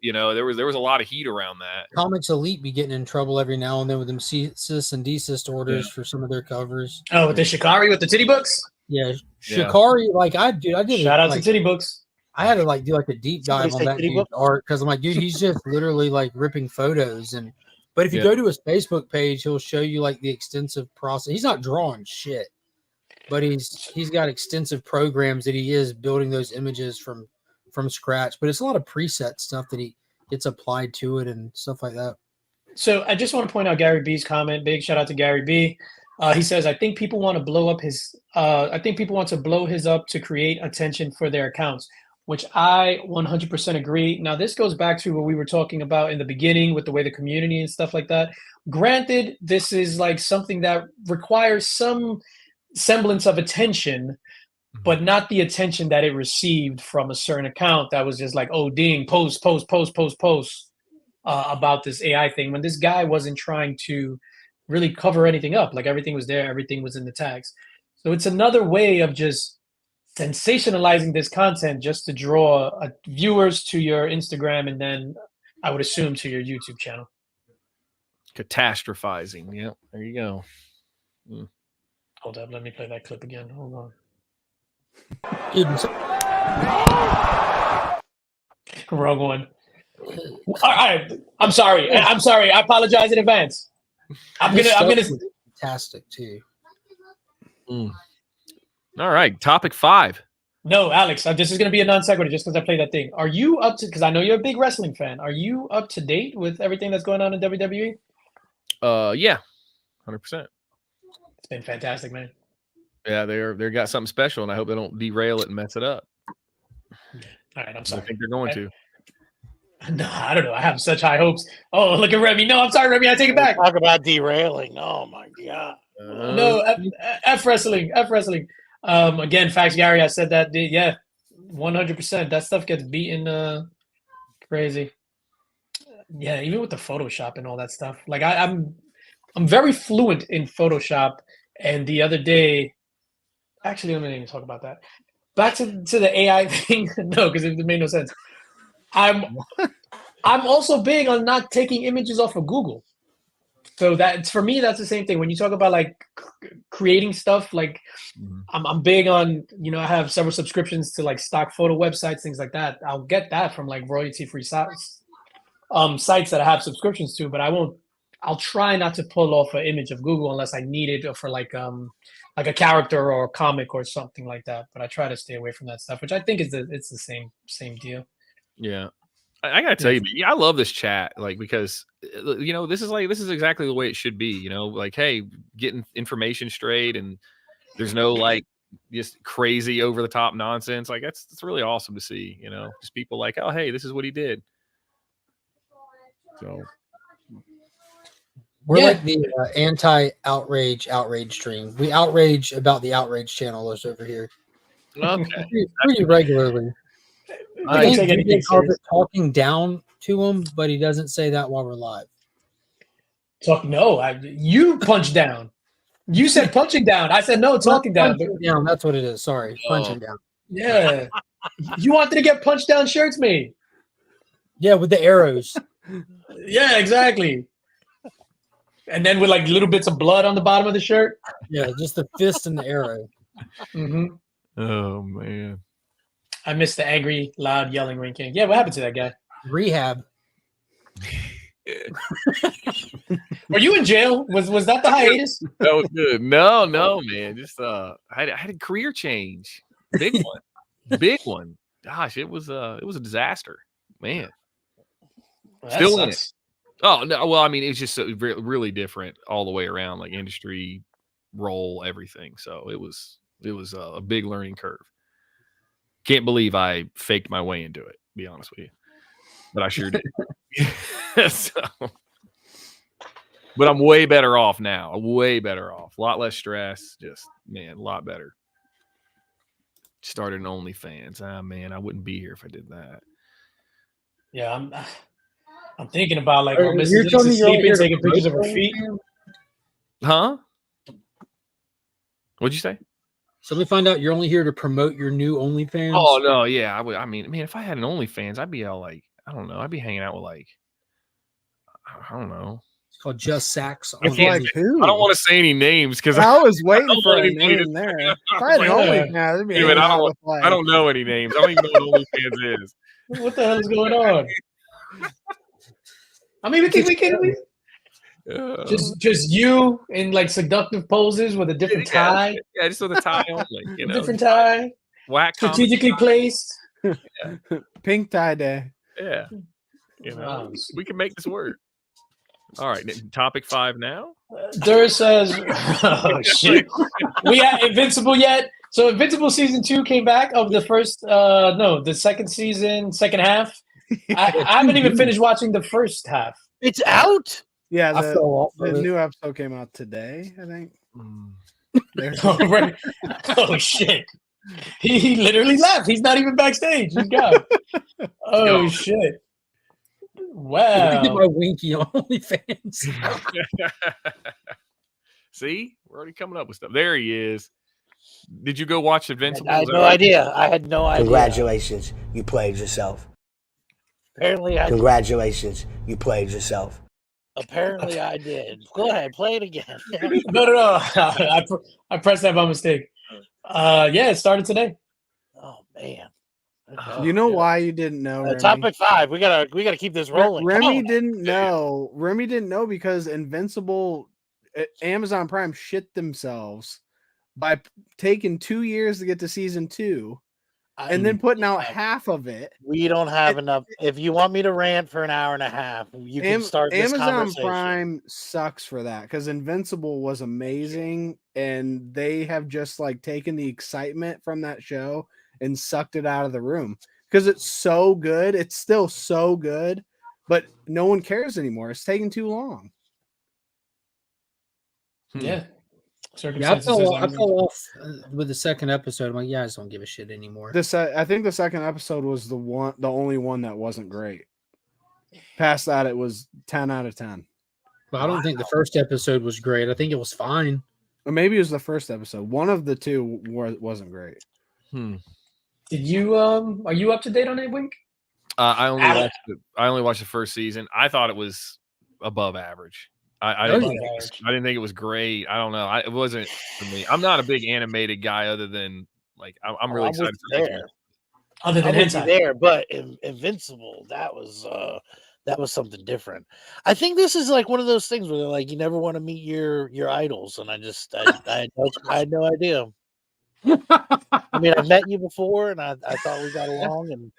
there was a lot of heat around that. Comics Elite be getting in trouble every now and then with them cease and desist orders for some of their covers. Oh, with the Shikari with the titty books? Yeah. Shikari, like I did shout out to titty books. I had to like do like a deep dive on that dude's art because I'm like, dude, he's just literally like ripping photos but if you go to his Facebook page, he'll show you like the extensive process. He's not drawing shit. But he's got extensive programs that he is building those images from scratch. But it's a lot of preset stuff that he gets applied to it and stuff like that. So I just want to point out Gary B's comment. Big shout out to Gary B. He says, I think people want to blow up his. I think people want to blow his up to create attention for their accounts, which I 100% agree. Now this goes back to what we were talking about in the beginning with the way the community and stuff like that. Granted, this is like something that requires some semblance of attention, but not the attention that it received from a certain account that was just like, oh, ding, post about this AI thing, when this guy wasn't trying to really cover anything up. Like everything was there, everything was in the tags. So it's another way of just sensationalizing this content just to draw viewers to your Instagram and then I would assume to your YouTube channel. Catastrophizing. Yeah, there you go. Hold up, let me play that clip again. Hold on. Wrong one. All right. I'm sorry. I apologize in advance. I'm gonna. Fantastic too. All right, topic 5. No, Alex, this is gonna be a non sequitur just because I played that thing. Are you up to? Because I know you're a big wrestling fan. Are you up to date with everything that's going on in WWE? Yeah, 100%. It's been fantastic, man. Yeah, they got something special, and I hope they don't derail it and mess it up. All right, I'm sorry. I think they're going to. No, I don't know. I have such high hopes. Oh, look at Remy. No, I'm sorry, Remy. I take it back. Talk about derailing. Oh my god. No, F wrestling. F wrestling. Again, facts, Gary. I said that. Yeah, 100%. That stuff gets beaten crazy. Yeah, even with the Photoshop and all that stuff. Like I'm very fluent in Photoshop. And the other day, actually, let me even talk about that. Back to the AI thing. No, because it made no sense. I'm also big on not taking images off of Google. So that's for me, that's the same thing. When you talk about like creating stuff, like I'm big on, I have several subscriptions to like stock photo websites, things like that. I'll get that from like royalty-free sites that I have subscriptions to, but I'll try not to pull off an image of Google unless I need it for like a character or a comic or something like that. But I try to stay away from that stuff, which I think it's the same deal. Yeah. I gotta tell you, I love this chat, like, because this is exactly the way it should be. Like, hey, getting information straight, and there's no like just crazy over the top nonsense. Like it's really awesome to see. Just people like, oh, hey, this is what he did. So we're like the anti-outrage stream. We outrage about the outrage channelers over here. Okay, pretty regularly. I think he calls it talking down to him, but he doesn't say that while we're live. You punched down. You said punching down. I said no, talking down. Down. That's what it is. Sorry, punching down. Yeah, you wanted to get punched down shirts made. Yeah, with the arrows. Yeah, exactly. And then with like little bits of blood on the bottom of the shirt. Yeah, just the fist and the arrow. Mm-hmm. Oh man. I missed the angry, loud, yelling Ring King. Yeah, what happened to that guy? Rehab. Were you in jail? Was that the hiatus? That was good. No, man. Just I had a career change. Big one. Gosh, it was a disaster, man. Still in it. Oh no, well, I mean, it's just really different all the way around, like industry, role, everything. So it was a big learning curve. Can't believe I faked my way into it, to be honest with you. But I sure did. But I'm way better off now. Way better off. A lot less stress. Just, man, a lot better. Started an OnlyFans. Man, I wouldn't be here if I did that. Yeah, I'm thinking about like Mrs. Lisa sleeping, taking pictures of her feet. Huh? What'd you say? So we find out you're only here to promote your new OnlyFans. Oh no, yeah, I would. I mean, if I had an OnlyFans, I'd be all like, I don't know, I'd be hanging out with like, I don't know. It's called Just Sacks. I don't want to say any names because I was waiting for a name there. If I had an OnlyFans, I don't know any names. I don't even know what OnlyFans is. What the hell is going on? I mean, we can. Just you in like seductive poses with a different tie. Yeah, just with a tie on, like, different tie. Whack strategically placed. Yeah. Pink tie day. Yeah, we can make this work. All right, topic 5 now. Dur says, "Oh shit, we had Invincible yet?" So Invincible season 2 came back of the first. The second season, second half. I haven't even finished watching the first half. It's out. Yeah, the new episode came out today, I think. Oh shit! He literally left. He's not even backstage. He's gone. Oh shit! Wow. Look at my Winky on OnlyFans. See, we're already coming up with stuff. There he is. Did you go watch Invincible? I had no idea. I had no idea. Congratulations, you played yourself. Apparently, Congratulations, you played yourself. Apparently, I did. Go ahead, play it again. No. I pressed that by mistake. Yeah, it started today. Oh man. Okay. You know Yeah. why you didn't know, Remy? Topic 5. We gotta keep this rolling. Come Remy on. didn't know. Remy didn't know because Invincible, Amazon Prime shit themselves by taking 2 years to get to season 2, and then putting out half of it. We don't have enough. If you want me to rant for an hour and a half, you can start this Amazon conversation. Prime sucks for that because Invincible was amazing, and they have just like taken the excitement from that show and sucked it out of the room because it's so good. It's still so good, but no one cares anymore. It's taking too long. Yeah. Yeah, I fell off with the second episode. I'm like, yeah, I just don't give a shit anymore. I think the second episode was the only one that wasn't great. Past that, it was 10 out of 10. But I don't think the first episode was great. I think it was fine. Or maybe it was the first episode. One of the two wasn't great. Did you are you up to date on it, Wink? I only watched the first season. I thought it was above average. I didn't think it was great. I don't know. It wasn't for me. I'm not a big animated guy, other than like I'm really excited for there. Other than Hentai. There, but Invincible, that was something different. I think this is like one of those things where they're like, you never want to meet your idols, and I had no idea. I mean, I met you before, and I thought we got along, and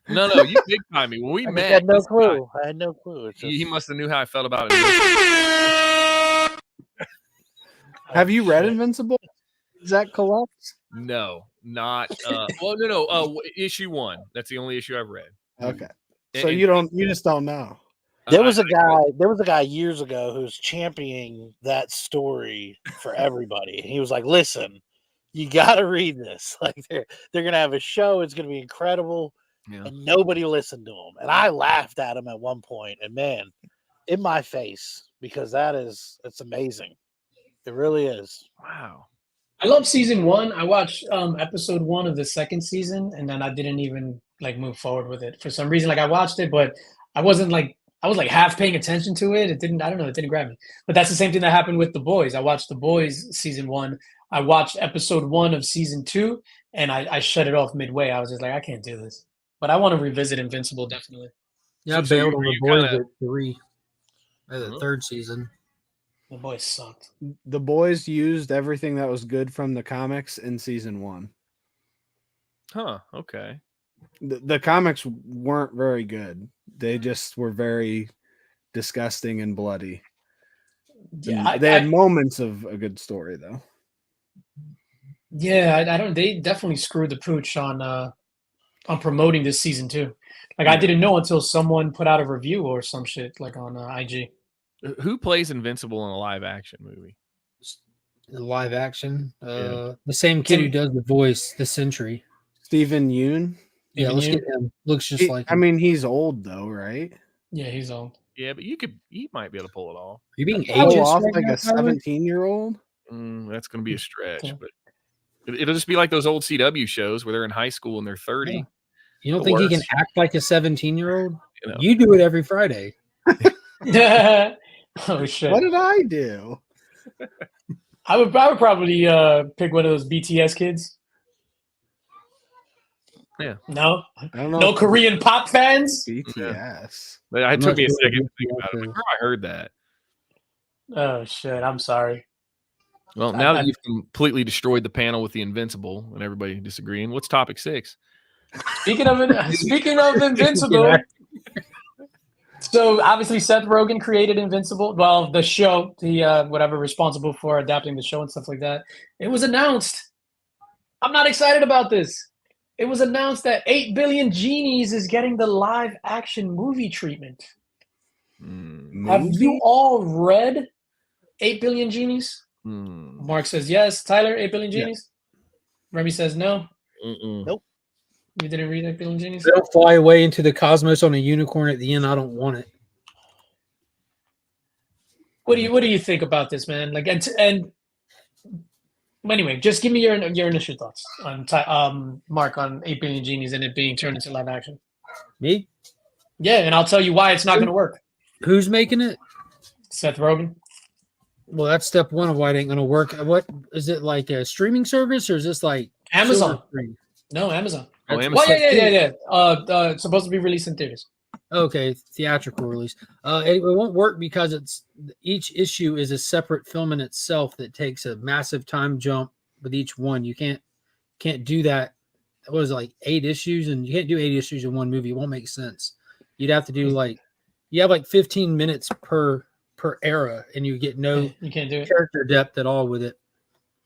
No, you big time me. When we met, I had no clue. I had no clue. He must have knew how I felt about it. Have you read Invincible? Is that collapse? No, not. No. Issue 1. That's the only issue I've read. Okay, so you just don't know. There was a guy years ago who was championing that story for everybody. He was like, "Listen, you got to read this. Like they're gonna have a show. It's gonna be incredible." Yeah. And nobody listened to him. And I laughed at him at one point. And man, in my face, because it's amazing. It really is. Wow. I love season 1. I watched episode 1 of the second season, and then I didn't even like move forward with it for some reason. Like I watched it, but I was like half paying attention to it. It didn't grab me. But that's the same thing that happened with The Boys. I watched The Boys season 1. I watched episode 1 of season 2, and I shut it off midway. I was just like, I can't do this. But I want to revisit Invincible, definitely. Yeah, I bailed on The Boys at 3. The third season. The Boys sucked. The Boys used everything that was good from the comics in season 1. Huh, okay. The comics weren't very good. They just were very disgusting and bloody. Yeah, they had moments of a good story, though. Yeah, I don't. They definitely screwed the pooch on promoting this season too. Like I didn't know until someone put out a review or some shit like on IG. Who plays Invincible in a live action movie? Live action, the same kid who does the voice, the Sentry, Stephen Yeun. Yeah, let's get him. Looks just like him. I mean, he's old though, right? Yeah, he's old. Yeah, but he might be able to pull it off. Are you being ageist right like now, a 17-year-old? That's going to be a stretch, but it'll just be like those old CW shows where they're in high school and they're 30. Yeah. You don't think he can act like a 17-year-old? You do it every Friday. Oh shit! What did I do? I would probably pick one of those BTS kids. Yeah. No. I don't know. No Korean pop fans. BTS. Yeah. It took me a second to think about it. Where I heard that. Oh shit! I'm sorry. Well, now that you've completely destroyed the panel with the Invincible and everybody disagreeing, what's topic 6? Speaking of Invincible. So obviously Seth Rogen created Invincible. Well, the show, the whatever responsible for adapting the show and stuff like that. It was announced. I'm not excited about this. It was announced that 8 Billion Genies is getting the live action movie treatment. Have you all read 8 Billion Genies? Mark says yes. Tyler, 8 Billion Genies? Yeah. Remy says no. Nope. You didn't read 8 Billion Genies? They'll fly away into the cosmos on a unicorn at the end. I don't want it. What do you think about this, man? Like, and anyway, just give me your initial thoughts on Mark on 8 Billion Genies and it being turned into live action. Me? Yeah, and I'll tell you why it's not going to work. Who's making it? Seth Rogen. Well, that's step one of why it ain't going to work. What is it, like a streaming service or is this like Amazon? No, Amazon. Oh, That's- Amazon. Well, yeah. It's supposed to be released in theaters. Okay, theatrical release. It won't work because each issue is a separate film in itself that takes a massive time jump with each one. You can't do that. What was it, like 8 issues, and you can't do 8 issues in one movie. It won't make sense. You'd have to do you have like 15 minutes per era, and you get no You can't do it. character depth at all with it.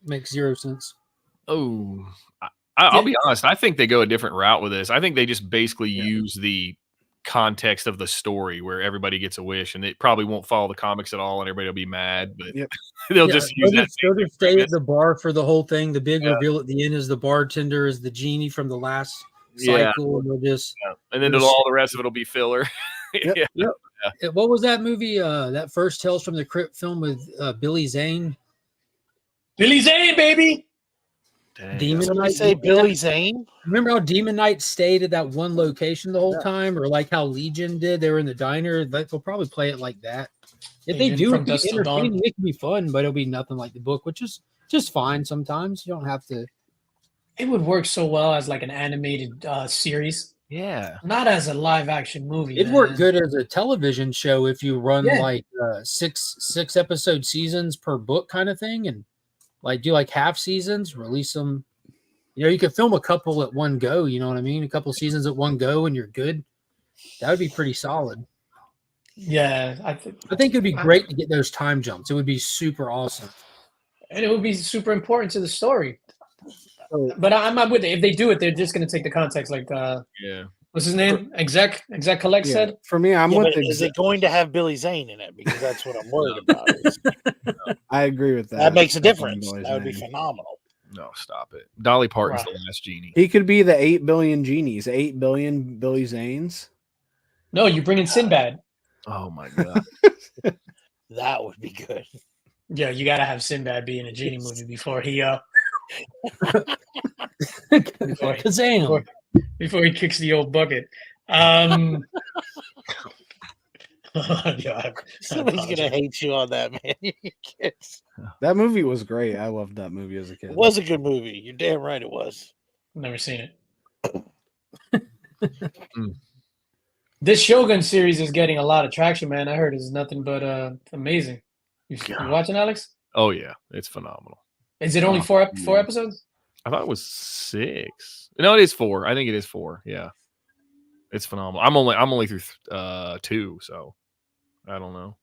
Makes zero sense. Oh, I'll be honest. I think they go a different route with this. I think they just basically use the context of the story where everybody gets a wish, and it probably won't follow the comics at all, and everybody will be mad. But they'll just use that. They'll just stay at the bar for the whole thing. The big reveal at the end is the bartender is the genie from the last cycle, and they'll just and then all the rest of it'll be filler. What was that movie? That first Tales from the Crypt film with Billy Zane. Billy Zane, baby. Demon Knight. Say Billy Zane. Remember how Demon Knight stayed at that one location the whole time, or like how Legion did? They were in the diner. They'll probably play it like that. If they do, it'll be entertaining. It can be fun, but it'll be nothing like the book, which is just fine. Sometimes you don't have to. It would work so well as like an animated series. Yeah, not as a live action movie. It'd work good as a television show if you run like 6 episode seasons per book kind of thing, and like do like half seasons, release them. You know, you could film a couple at one go. You know what I mean? A couple seasons at one go, and you're good. That would be pretty solid. Yeah, I think it'd be great to get those time jumps. It would be super awesome, and it would be super important to the story. But I'm not with it. If they do it, they're just going to take the context. Like, what's his name? Exec Collect said. For me, I'm with. Is it going to have Billy Zane in it? Because that's what I'm worried about. I agree with that. That makes a difference. That would be phenomenal. No, stop it. Dolly Parton's the last genie. He could be the 8 billion genies, 8 billion Billy Zanes. No, you bring in Sinbad. Oh my god, that would be good. Yeah, you got to have Sinbad be in a genie movie before he before he kicks the old bucket. Oh, God. Somebody's gonna hate you on that, man. That movie was great. I loved that movie as a kid. It was a good movie. You're damn right it was. Never seen it. This Shogun series is getting a lot of traction, man. I heard it's nothing but amazing. You watching, Alex? Oh yeah, it's phenomenal. Is it only four episodes? I thought it was 6. No, it is 4. I think it is 4. Yeah, it's phenomenal. I'm only through 2, so I don't know.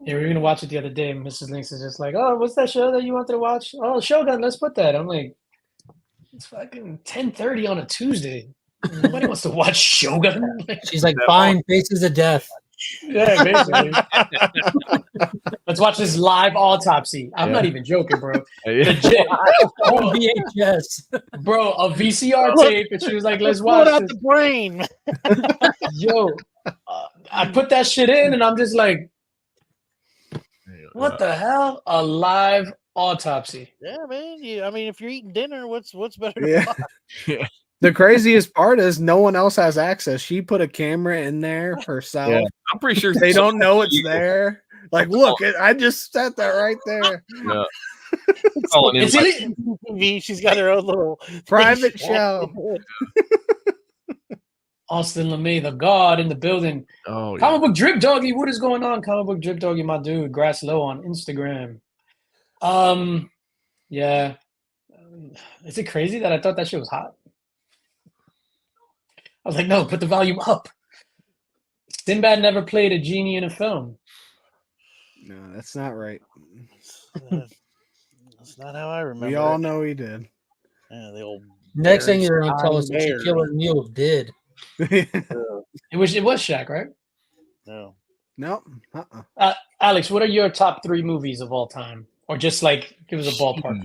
Yeah, we were gonna watch it the other day. And Mrs. Lynx is just like, "Oh, what's that show that you wanted to watch? Oh, Shogun. Let's put that." I'm like, "It's fucking 10:30 on a Tuesday. Nobody wants to watch Shogun." She's like, "Fine, Faces of Death." Yeah, basically. Let's watch this live autopsy. I'm not even joking, bro. Legit. On VHS. Bro, a VCR tape, and she was like, "Let's watch out this." the brain. Yo, I put that shit in, and I'm just like, what the hell? A live autopsy. Yeah, man. I mean, if you're eating dinner, what's better Yeah. to watch? The craziest part is no one else has access. She put a camera in there herself. Yeah. I'm pretty sure They don't know it's there. Like, look, I just set that right there. Yeah. It's TV. She's got her own little Private show. Austin LeMay, the god in the building. Oh, yeah. Comic Book Drip Doggy, what is going on? Comic Book Drip Doggy, my dude. Grass Low on Instagram. Yeah. Is it crazy that I thought that shit was hot? I was like, no, put the volume up. Sinbad never played a genie in a film. No, that's not right. That's not how I remember. We all know he did. Yeah, the old Next thing you're going to tell us what Shaquille O'Neal did. It was Shaq, right? No. Nope. Alex, what are your top 3 movies of all time? Or just like, give us a ballpark.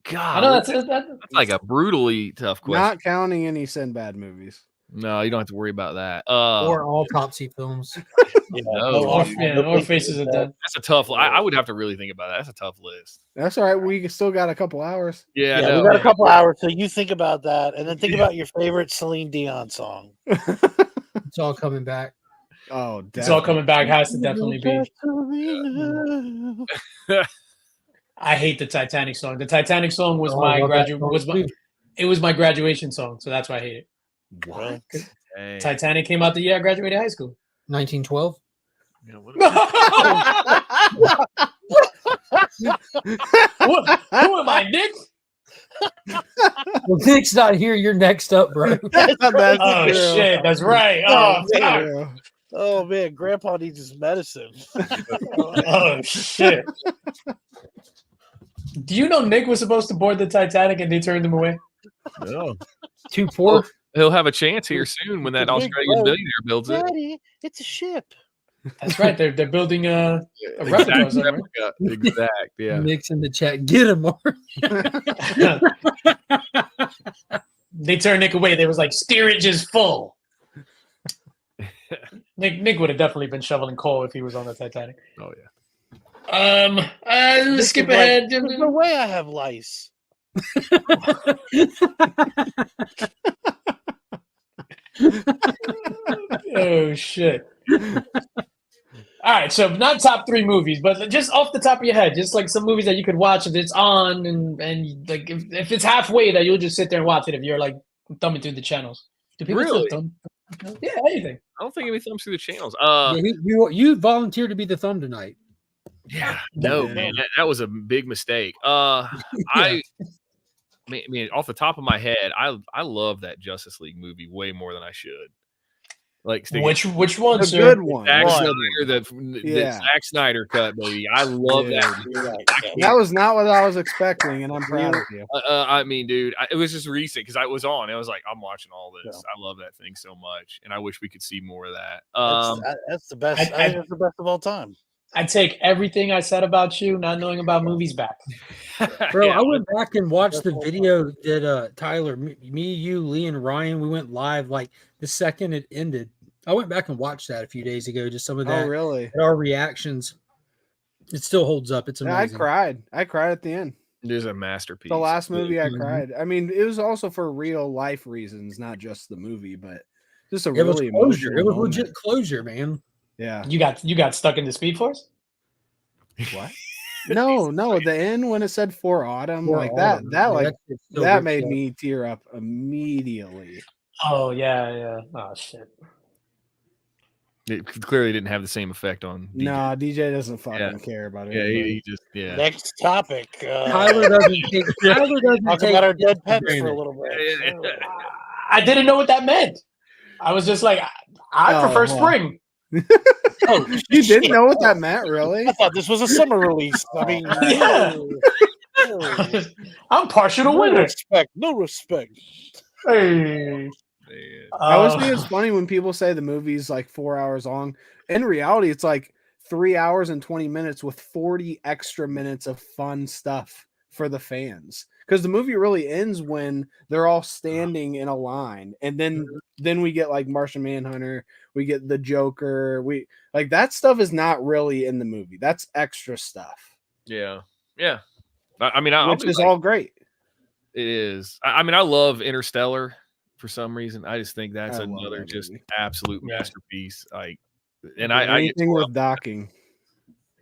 God, I know that's like a brutally tough question. Not counting any Sinbad movies. No, you don't have to worry about that. Or autopsy films. Or Faces of Death. That's a tough. I would have to really think about that. That's a tough list. That's all right. We still got a couple hours. Yeah, we got a couple hours, so you think about that, and then think about your favorite Celine Dion song. It's all coming back. Oh, definitely. It's all coming back. Has to definitely be. I hate the Titanic song. The Titanic song was my graduate. It was my graduation song, so that's why I hate it. What? Hey. Titanic came out the year I graduated high school. 1912. You know, Who am I, Nick? Well, Nick's not here. You're next up, bro. That's Oh true. shit, that's right. Oh, fuck. True. Oh man, Grandpa needs his medicine. Oh shit. Do you know Nick was supposed to board the Titanic and they turned him away? no. 2-4. He'll have a chance here soon when that Big Australian boat. billionaire builds it. Daddy, it's a ship. That's right. They're building a replica. or something. Exact, yeah. Nick's in the chat. Get him, Mark. They turned Nick away. They was like, steerage is full. Nick would have definitely been shoveling coal if he was on the Titanic. Oh yeah. Let's skip ahead. There's no way I have lice. Oh shit. All right, so not top 3 movies, but just off the top of your head, just like some movies that you could watch if it's on, and like if it's halfway that you'll just sit there and watch it if you're like thumbing through the channels. Do people still Really? thumb? Yeah, anything. I don't think any thumbs through the channels. Yeah, you volunteered to be the thumb tonight. Yeah, no, Yeah. man, that was a big mistake. I mean, off the top of my head, I love that Justice League movie way more than I should. Like Which one, The sir? good one. Zack One. Snyder, the Yeah. Zack Snyder cut, baby. I love Yeah. that. That was not what I was expecting, and I'm proud of you. I mean, dude, it was just recent because I was on. I was like, I'm watching all this. I love that thing so much, and I wish we could see more of that. That's the best. I I think that's the best of all time. I take everything I said about you not knowing about movies back. Bro, Yeah, I went back and watched the video that Tyler, me, you, Lee, and Ryan, we went live like the second it ended. I went back and watched that a few days ago, just some of that. Oh, really? Our reactions. It still holds up. It's Yeah, I amazing. cried. I cried at the end. it is a masterpiece. The last movie I Mhm. cried. I mean, it was also for real life reasons, not just the movie, but just a It was really closure. emotional It was moment. legit closure, man. Yeah. You got stuck in the Speed Force? What? No, the end when it said for autumn, For like autumn. that, Yeah, like it's still that good made stuff. me tear up immediately. Oh yeah. Oh shit. It clearly didn't have the same effect on DJ. Nah, DJ doesn't fucking Yeah. care about it. Yeah, he just Next topic. Tyler doesn't take. Tyler doesn't Talk take about our shit dead for pets for a granted. little bit. I didn't know what that meant. I was just like, I Oh, prefer well. spring. Oh, You didn't know what that meant, really? I thought this was a summer release. I mean, Yeah. no, I'm partial to no winter. respect. No respect. Hey. I always Uh, think it's funny when people say the movie's like 4 hours long. In reality, it's like 3 hours and 20 minutes with 40 extra minutes of fun stuff for the fans. Because the movie really ends when they're all standing in a line, and then we get like Martian Manhunter, we get the Joker, we like that stuff is not really in the movie. That's extra stuff, yeah. I mean, I'll which be is like, all great. it is. I mean, I love Interstellar for some reason. I just think that's I love another that just movie. absolute Yeah. masterpiece. Like, and I get Anything tore with up. docking.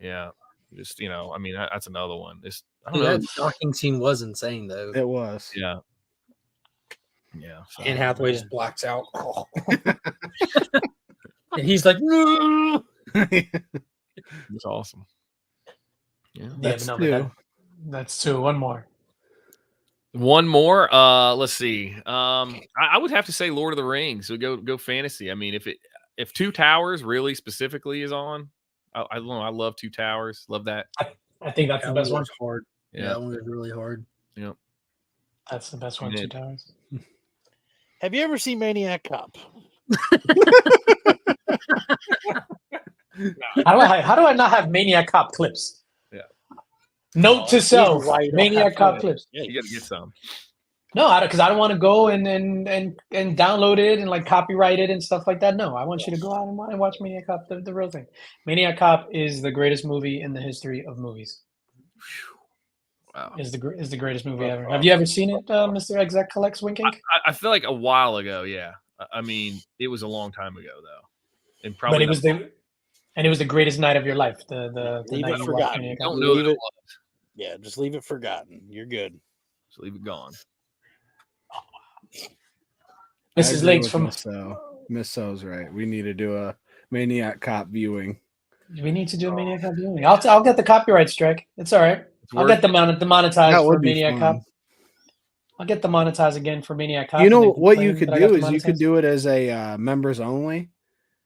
Yeah, just I mean, that's another one. It's I Dude, don't know. that docking scene was insane, though. It was. Yeah. So, Anne Hathaway just blacks out. And he's like, no. it's awesome. Yeah. That's but two. that's two. One more. One more. Let's see. I would have to say Lord of the Rings. So go fantasy. I mean, if Two Towers really specifically is on, I don't know. I love Two Towers. Love that. I think that's the best one. was hard. Yeah, Yeah. that one was really hard. That's the best one. Yeah. 2 Towers. Have you ever seen Maniac Cop? How do I not have Maniac Cop clips? Yeah. Note to self: right on Maniac that Cop point. clips. Yeah, You got to get some. No, because I don't want to go and download it and like copyright it and stuff like that. No, I want you to go out and watch Maniac Cop, the real thing. Maniac Cop is the greatest movie in the history of movies. Wow. Is the greatest movie ever. Have you ever seen it, Mr. Exec Collects Winking? I feel like a while ago. Yeah. I mean, it was a long time ago though, and probably But it was the greatest night of your life. The Leave night it you watched forgotten. Maniac I Cop. don't know that Leave it it- was. Yeah, just leave it forgotten. You're good. Just leave it gone. Mrs. Lakes from. Miss So's right. We need to do a Maniac Cop viewing. We need to do a Maniac Cop viewing. I'll get the copyright strike. It's all right. I'll get the monetized for Maniac Cop. I'll get the monetized again for Maniac Cop. You know what you could do is you could do it as a members only,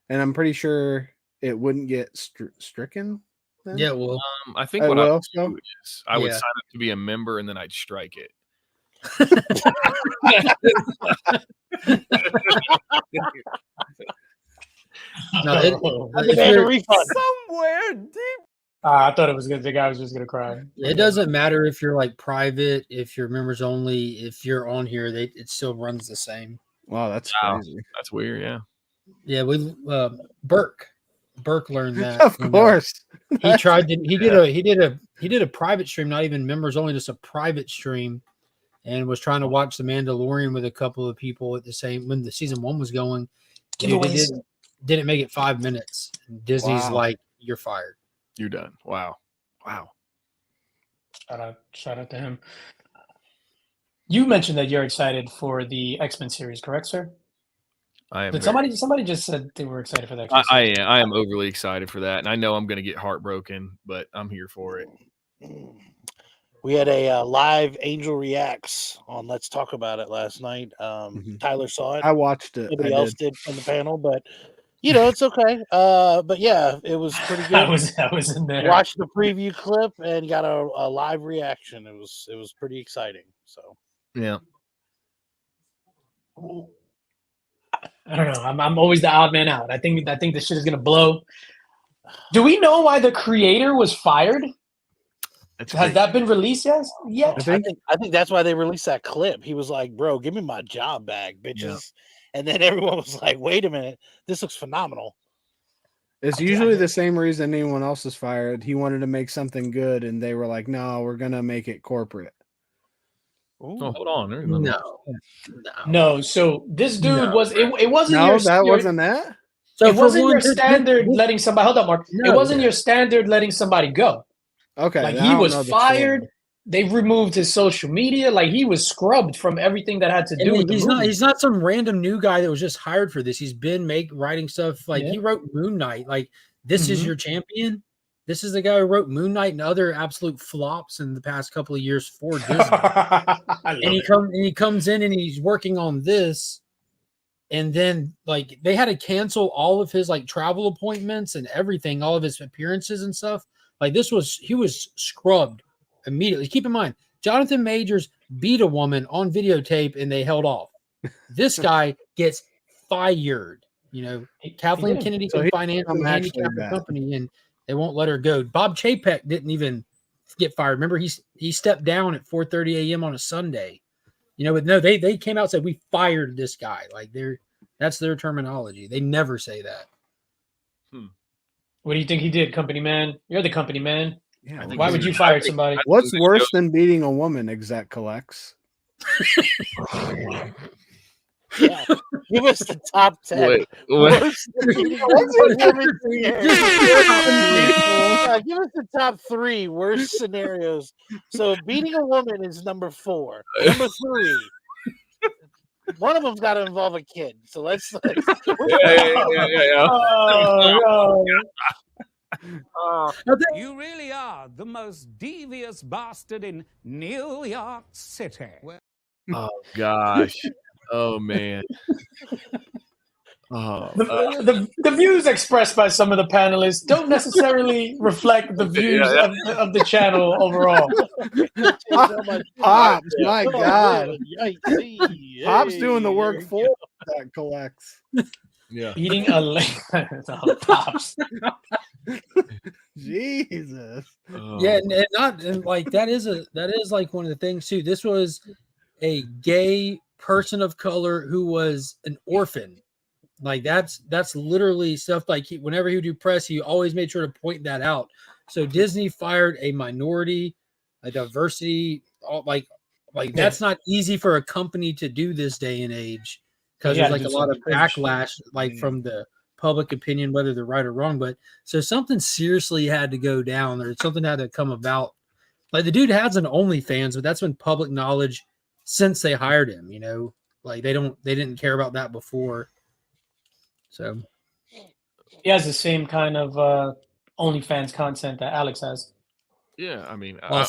and I'm pretty sure it wouldn't get stricken. Then? Yeah, well, I think what I would do is I would sign up to be a member and then I'd strike it. Somewhere deep. I thought it was good. The guy was just gonna cry. It doesn't matter if you're like private, if you're members only, if you're on here, it still runs the same. Wow, that's crazy. That's weird. Yeah. Yeah, we Burke learned that. Of course, he tried to. He did a private stream, not even members only, just a private stream, and was trying to watch The Mandalorian with a couple of people at the same when the season 1 was going. Didn't make it 5 minutes. And Disney's like, "You're fired. You're done." Wow. Shout out to him. You mentioned that you're excited for the X-Men series, correct, sir? I am. Somebody just said they were excited for that. I am overly excited for that, and I know I'm going to get heartbroken, but I'm here for it. We had a live Angel Reacts on Let's Talk About It last night. Tyler saw it. I watched it. Nobody else did from the panel, but it's okay. But yeah, it was pretty good. I was in there. Watched the preview clip and got a live reaction. It was pretty exciting. So yeah. I don't know. I'm always the odd man out. I think this shit is gonna blow. Do we know why the creator was fired? Has that been released yet? Yeah. I think that's why they released that clip. He was like, "Bro, give me my job back, bitches." Yeah. And then everyone was like, "Wait a minute, this looks phenomenal." It's usually the same reason anyone else is fired. He wanted to make something good, and they were like, "No, we're gonna make it corporate." Ooh. Oh, hold on. No. So this dude was. It wasn't. No, that wasn't that. So it wasn't your standard letting somebody. Hold on, Mark. No, it wasn't your standard letting somebody go. Okay, like he was fired. They removed his social media. Like he was scrubbed from everything that had to do with. He's not some random new guy that was just hired for this. He's been writing stuff. Like he wrote Moon Knight. Like this is your champion. This is the guy who wrote Moon Knight and other absolute flops in the past couple of years for Disney. and he comes in and he's working on this. And then like they had to cancel all of his like travel appointments and everything, all of his appearances and stuff. Like he was scrubbed immediately. Keep in mind, Jonathan Majors beat a woman on videotape and they held off. This guy gets fired. Kathleen Kennedy can financially handicap the company and they won't let her go. Bob Chapek didn't even get fired. Remember, he stepped down at 4:30 a.m. on a Sunday. They came out and said we fired this guy. Like that's their terminology. They never say that. What do you think he did, company man? You're the company man. Yeah. Why would you fire somebody? What's worse than beating a woman? Exec collects. Yeah. Give us the top 10. Wait. Give us the top 3 worst scenarios. So beating a woman is number 4. Number 3. One of them's got to involve a kid. So let's. Yeah. You really are the most devious bastard in New York City. Oh gosh. Oh man. The views expressed by some of the panelists don't necessarily reflect the views of the channel overall. Pops, my God. Pop's doing the work for that collects. Yeah. Eating a Pops. Jesus. Yeah, and that is like one of the things too. This was a gay person of color who was an orphan. Like that's literally stuff like whenever he would do press, he always made sure to point that out. So Disney fired a minority, a diversity, like that's not easy for a company to do this day and age because there's like a lot of backlash from the public opinion, whether they're right or wrong. But so something seriously had to go down or something had to come about. Like the dude has an OnlyFans, but that's been public knowledge since they hired him, Like they didn't care about that before. So He has the same kind of OnlyFans content that Alex has. Yeah, I mean, Well,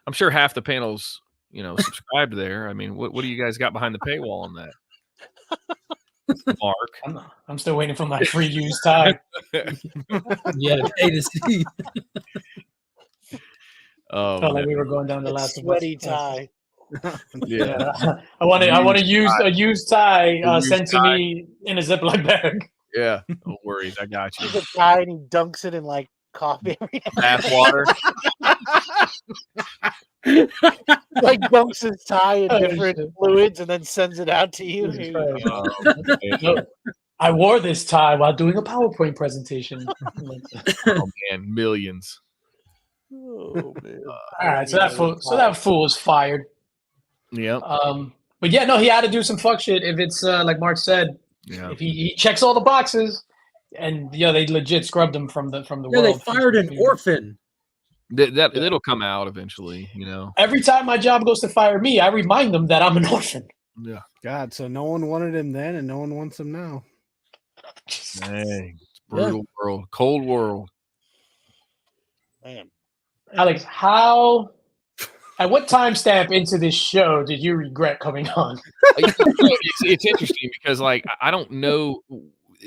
I'm sure half the panel's subscribed there. I mean, what do you guys got behind the paywall on that? Mark, I'm still waiting for my free use tie. yeah, to pay to see. Oh, Felt like we were going down the last Sweaty tie. yeah. I want to use a used tie sent to tie. me in a Ziploc bag. Yeah, no worries. I got you. He's a guy and he dunks it in like coffee. Bath water. Like dunks his tie in Oh, different shit. fluids and then sends it out to you. Look, I wore this tie while doing a PowerPoint presentation. Oh man, millions. Oh, man. All right, so that fool is fired. Yeah. But yeah, no, he had to do some fuck shit. If it's like Mark said, if he checks all the boxes, and they legit scrubbed him from the Yeah, world. they fired an orphan. It'll come out eventually, Every time my job goes to fire me, I remind them that I'm an orphan. Yeah. God, so no one wanted him then, and no one wants him now. Dang, it's brutal world, cold world. Man. Alex, at what timestamp into this show did you regret coming on? It's interesting because I don't know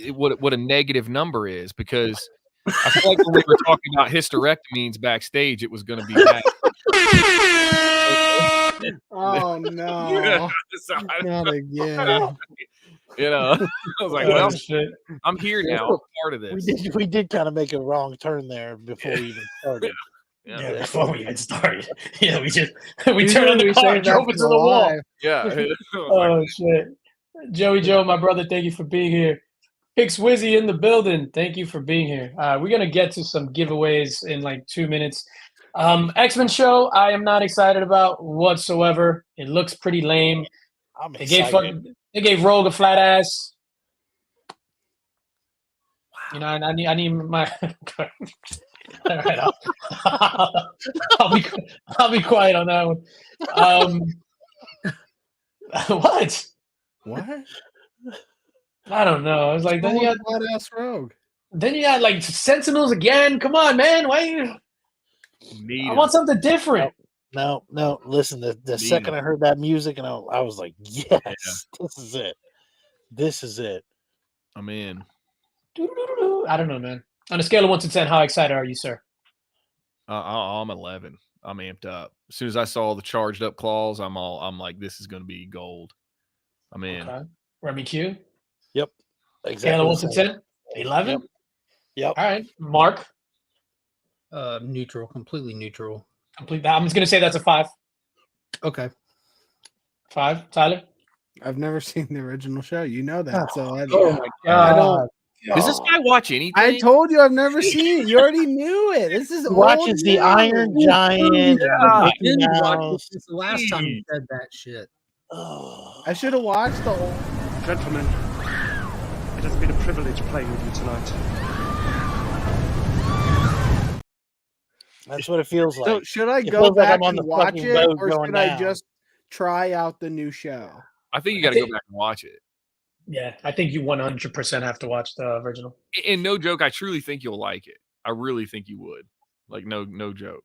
what a negative number is, because I feel like when we were talking about hysterectomies backstage, it was going to be bad. Oh no! Not again. I was like, well, I'm here now. I'm part of this. We did kind of make a wrong turn there before we even started. Yeah, before we even started. Yeah, we turned on the car and drove into the wall. Yeah. Oh shit. Joey Joe, my brother, thank you for being here. Pix Wizzy in the building. Thank you for being here. We're gonna get to some giveaways in like 2 minutes. X-Men show, I am not excited about whatsoever. It looks pretty lame. I'm They excited. gave Rogue a flat ass. Wow. I need my. All right, I'll be quiet on that one. What? I don't know. I was like, then you got badass Rogue. Then you got like Sentinels again. Come on, man. Why you? I want something different. No. Listen, the second I heard that music, and I was like, yes, this is it. I'm in. I don't know, man. On a scale of 1 to 10, how excited are you, sir? I'm 11. I'm amped up. As soon as I saw the charged up claws, I'm like, this is going to be gold. I'm in. Okay. Remy Q. Yep. Exactly. Scale of 1 to 10. 11. Yep. All right, Mark. Neutral. Completely neutral. I'm just gonna say that's a 5. Okay. 5. Tyler. I've never seen the original show. You know that. So my God. I don't. Does this guy watch anything? I told you I've never seen it. You already knew it. This is watches the Iron Giant. I didn't watch it since the last time you said that shit. I should have watched the whole. Gentlemen, it has been a privilege playing with you tonight. That's what it feels like. So should I go back and watch it, or should I just try out the new show? I think you got to go back and watch it. Yeah, I think you 100% have to watch the original. And no joke, I truly think you'll like it. I really think you would. Like no joke.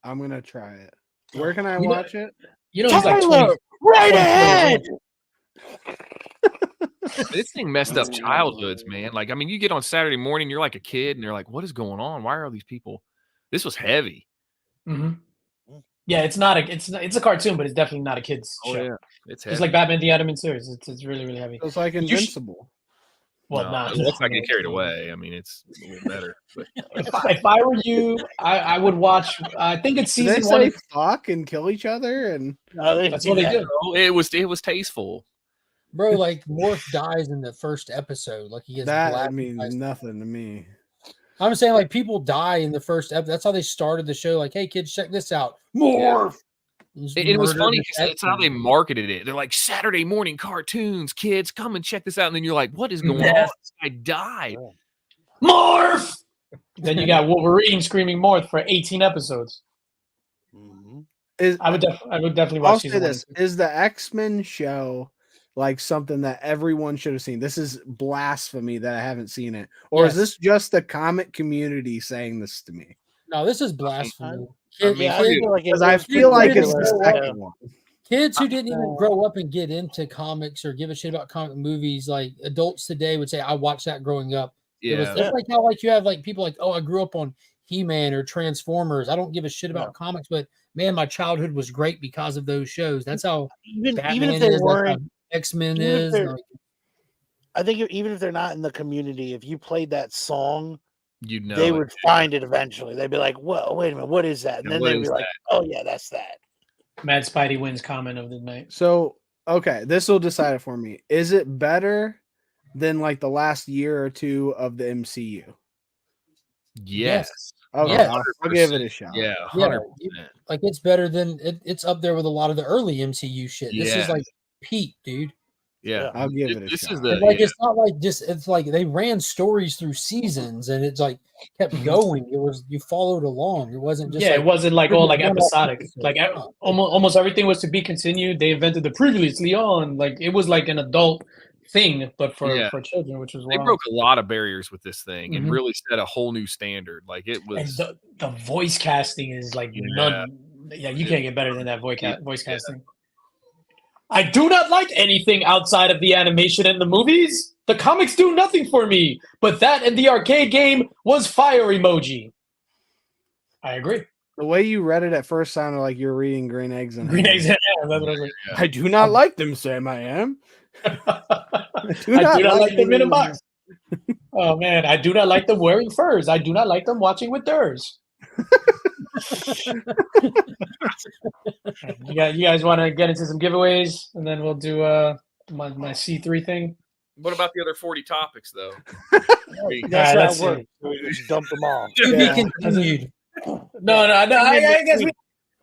I'm gonna try it. Where can I watch it? You know, he's like 20, right ahead. This thing messed up childhoods, man. Like, I mean, you get on Saturday morning, you're like a kid, and you're like, "What is going on? Why are all these people?" This was heavy. Mm-hmm. Yeah, it's a cartoon, but it's definitely not a kid's show. Yeah, it's heavy. It's like Batman the Animated Series. It's really, really heavy. It's like Invincible. Let's not get carried away. I mean, it's a little better. But. If I were you, I would watch. I think it's season 1. They fuck and kill each other, and that's what they do. It was tasteful, bro. Like Morph dies in the first episode. Like he gets that means nothing to me. I'm saying like people die in the first episode. That's how they started the show. Like, hey kids, check this out. Morph. Yeah. It was funny because it's how they marketed it. They're like Saturday morning cartoons, kids, come and check this out. And then you're like, what is going on? This guy died. Morph. Then you got Wolverine screaming Morph for 18 episodes. Mm-hmm. I would definitely watch I'll say season 1 this: and 2. is the X-Men show like something that everyone should have seen? This is blasphemy that I haven't seen it, or is Yes. this just the comic community saying this to me? No, this is blasphemy. Because I feel like it's the second one. Kids who didn't even grow up and get into comics or give a shit about comic movies, like adults today would say, I watched that growing up. It's like how like you have like people like, oh, I grew up on He-Man or Transformers. I don't give a shit about comics, but man, my childhood was great because of those shows. That's how even if they weren't, X-Men is. I think even if they're not in the community, if you played that song, you'd know they would find it eventually. They'd be like, "Whoa, wait a minute, what is that?" And then they'd be like, "Oh yeah, that's that." Mad Spidey wins comment of the night. So, okay, this will decide it for me. Is it better than like the last year or two of the MCU? Yes. Okay, Yes. I'll give it a shot. Yeah, 100%. Like it's better than it's up there with a lot of the early MCU shit. This is like peak, dude. Yeah, I'll give it a this shot. is the Like it's not like just it's like they ran stories through seasons and it's like kept going. It was you followed along. It wasn't just it wasn't like all like one-off episodic. episode. Like almost everything was to be continued. They invented the previously on. Like it was like an adult thing, but for children, which was they wild. broke a lot of barriers with this thing and Mhm. really set a whole new standard. Like it was And the voice casting is like none. Yeah, you can't get better than that voice casting. I do not like anything outside of the animation and the movies. The comics do nothing for me, but that and the arcade game was fire emoji. I agree. The way you read it at first sounded like you're reading Green Eggs and Green Ham. Eggs and Ham, that's what I was like. I do not like them, Sam. I am. I do not like them in a box. Oh man, I do not like them wearing furs. I do not like them watching with theirs. You guys want to get into some giveaways, and then we'll do my C3 thing. What about the other 40 topics though? That's let's how it see. works. We just dump them all. To be continued. No. I guess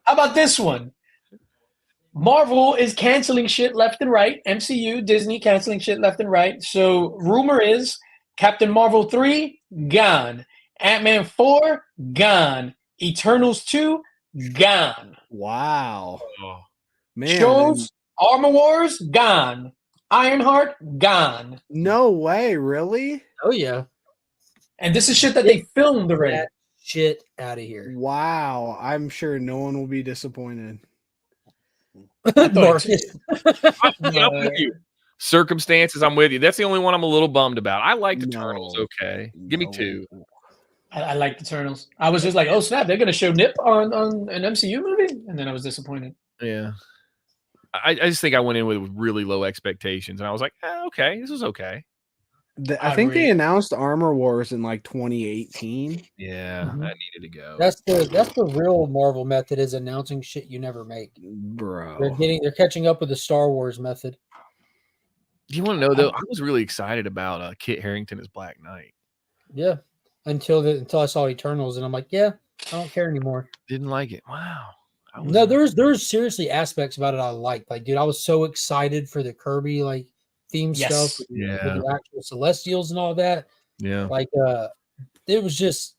how about this one? Marvel is canceling shit left and right. MCU, Disney canceling shit left and right. So rumor is Captain Marvel 3 gone, Ant-Man 4 gone, Eternals 2 gone. Wow. Oh. Man. Shows Armor Wars gone, Ironheart gone. No way, really? Oh yeah. And this is shit that they filmed already. That shit out of here. Wow. I'm sure no one will be disappointed. Marcus. I'm with you. Circumstances, I'm with you. That's the only one I'm a little bummed about. I liked Eternals. Okay, give me 2. I like the Eternals. I was just like, oh snap, they're gonna show Nip on an MCU movie, and then I was disappointed. Yeah, I just think I went in with really low expectations, and I was like, okay, this was okay. I think they announced Armor Wars in like 2018. Yeah, that needed to go. That's the real Marvel method is announcing shit you never make. Bro. They're catching up with the Star Wars method. Do you want to know though? I was really excited about Kit Harington as Black Knight. Yeah. Until I saw Eternals and I'm like, yeah, I don't care anymore. Didn't like it. Wow. No, there's seriously aspects about it I liked. Like, dude, I was so excited for the Kirby like theme stuff with the actual Celestials and all that. Yeah. Like it was just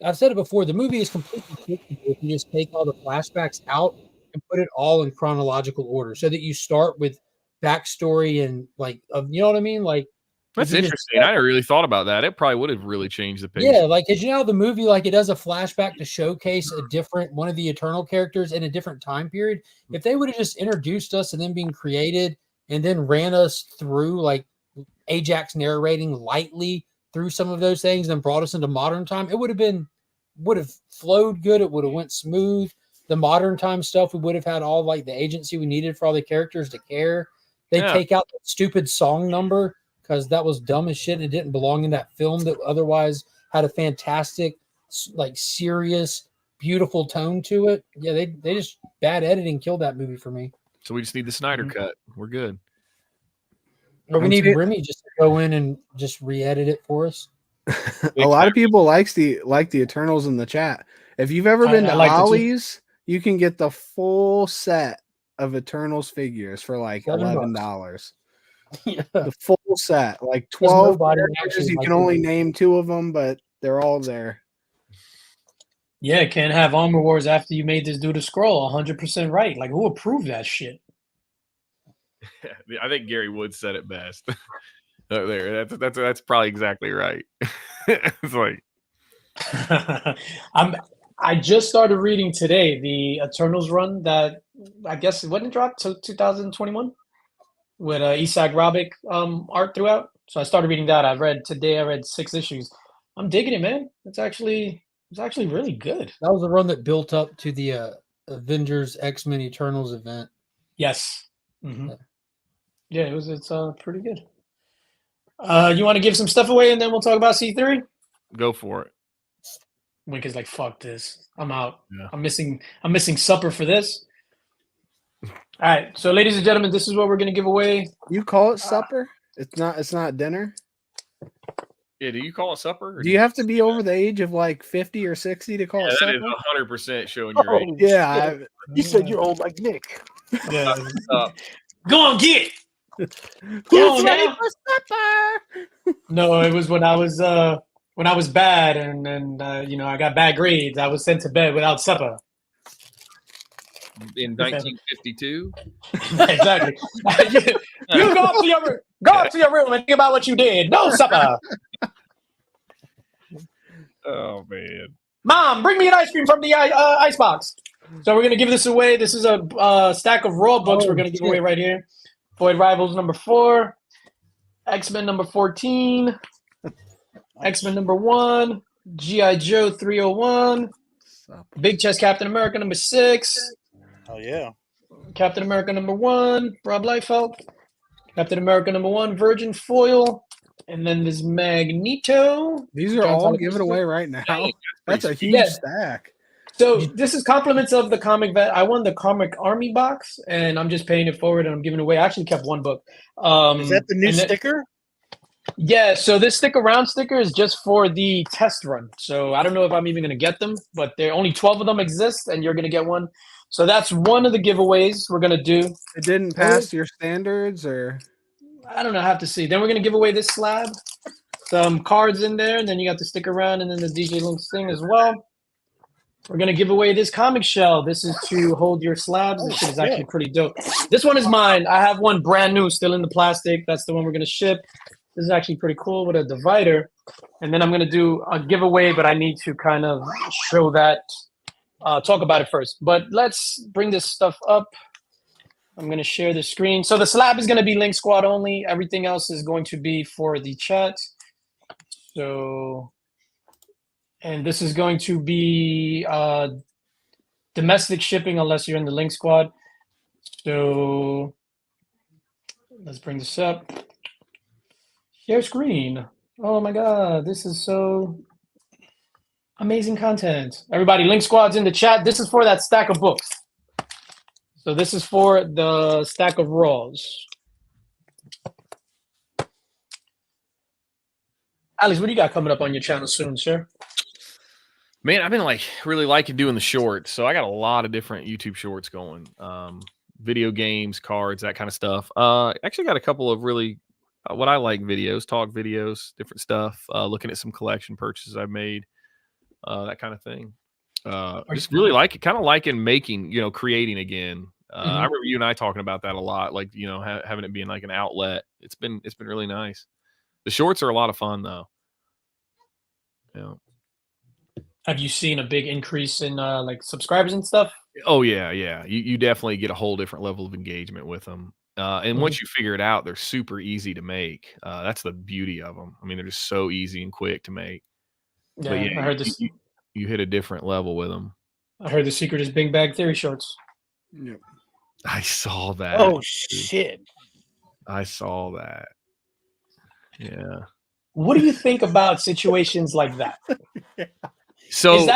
I've said it before, the movie is completely different if you just take all the flashbacks out and put it all in chronological order so that you start with backstory and like you know what I mean? Like that's interesting. I never really thought about that. It probably would have really changed the picture. Yeah, like as you know, the movie like it does a flashback to showcase a different one of the Eternal characters in a different time period. If they would have just introduced us and then being created and then ran us through like Ajax narrating lightly through some of those things, and brought us into modern time, it would have flowed good. It would have went smooth. The modern time stuff, we would have had all like the agency we needed for all the characters to care. They take out that stupid song number because that was dumb as shit. It didn't belong in that film that otherwise had a fantastic, like serious, beautiful tone to it. Yeah, they just bad editing killed that movie for me. So we just need the Snyder cut. We're good. Or we need Remy just to go in and just re-edit it for us. A lot of people like the Eternals in the chat. If you've ever been to Ollie's, you can get the full set of Eternals figures for like $11. Yeah. The full set, like 12 characters. You can only name 2 of them, but they're all there. Yeah, can't have Armor Wars after you made this dude a scroll 100% right. Like, who approved that shit? I think Gary Wood said it best. That's probably exactly right. It's like I just started reading today the Eternals run that I guess it wasn't dropped till 2021 with Isaac Robic art throughout. So I started reading that. I read 6 issues. I'm digging it, man. It's actually really good. That was the run that built up to the Avengers X-Men Eternals event. Yes. Mm-hmm. Yeah, it's pretty good. You want to give some stuff away and then we'll talk about C3? Go for it. Wink is like, fuck this. I'm out. Yeah. I'm missing supper for this. All right. So ladies and gentlemen, this is what we're gonna give away. You call it supper? It's not dinner. Yeah, do you call it supper? Do you have to be over the age of like 50 or 60 to call it supper? That is 100% showing your age. Yeah. You said you're old like Nick. Yeah. Go on, get. Get ready for supper. No, it was when I was bad and I got bad grades. I was sent to bed without supper. In 1952. Exactly. You go up to your room and think about what you did. No supper. Oh man. Mom, bring me an ice cream from the ice box. So we're gonna give this away. This is a stack of Raw books we're gonna give away right here. Void Rivals number 4, X-Men number 14, X-Men number 1, G.I. Joe 301, Big Chest Captain America number 6. Oh yeah. Captain America number 1, Rob Liefeld. Captain America number 1, Virgin Foil. And then this Magneto. These are all given away right now. That's a huge stack. So this is compliments of the comic vet. I won the Comic Army box, and I'm just paying it forward, and I'm giving away. I actually kept one book. Is that the new sticker? Yeah. So this stick around sticker is just for the test run. So I don't know if I'm even going to get them, but there only 12 of them exist, and you're going to get one. So that's one of the giveaways we're going to do. It didn't pass your standards, or I don't know. I have to see. Then we're going to give away this slab, some cards in there, and then you got the stick around, and then the DJ Links thing as well. We're going to give away this comic shell. This is to hold your slabs. This shit is actually pretty dope. This one is mine. I have one brand new, still in the plastic. That's the one we're going to ship. This is actually pretty cool with a divider. And then I'm going to do a giveaway, but I need to kind of show that, talk about it first. But let's bring this stuff up. I'm going to share the screen. So the slab is going to be Link Squad only. Everything else is going to be for the chat. So... And this is going to be domestic shipping unless you're in the Link Squad. So let's bring this up. Share screen. Oh my God, this is so amazing content. Everybody, Link Squad's in the chat. This is for that stack of books. So this is for the stack of Raws. Alex, what do you got coming up on your channel soon, sir? Man, I've been really liking doing the shorts. So I got a lot of different YouTube shorts going. Video games, cards, that kind of stuff. Actually got a couple of really what I like videos, talk videos, different stuff, looking at some collection purchases I've made, that kind of thing. Just really like it, kind of liking making, creating again. I remember you and I talking about that a lot, having it being like an outlet. It's been really nice. The shorts are a lot of fun though. Yeah. Have you seen a big increase in subscribers and stuff? Oh yeah. You definitely get a whole different level of engagement with them. And once you figure it out, they're super easy to make. That's the beauty of them. I mean, they're just so easy and quick to make. Yeah, I heard this. You hit a different level with them. I heard the secret is Big Bag Theory shorts. Yep. I saw that. Oh shit! I saw that. Yeah. What do you think about situations like that? So is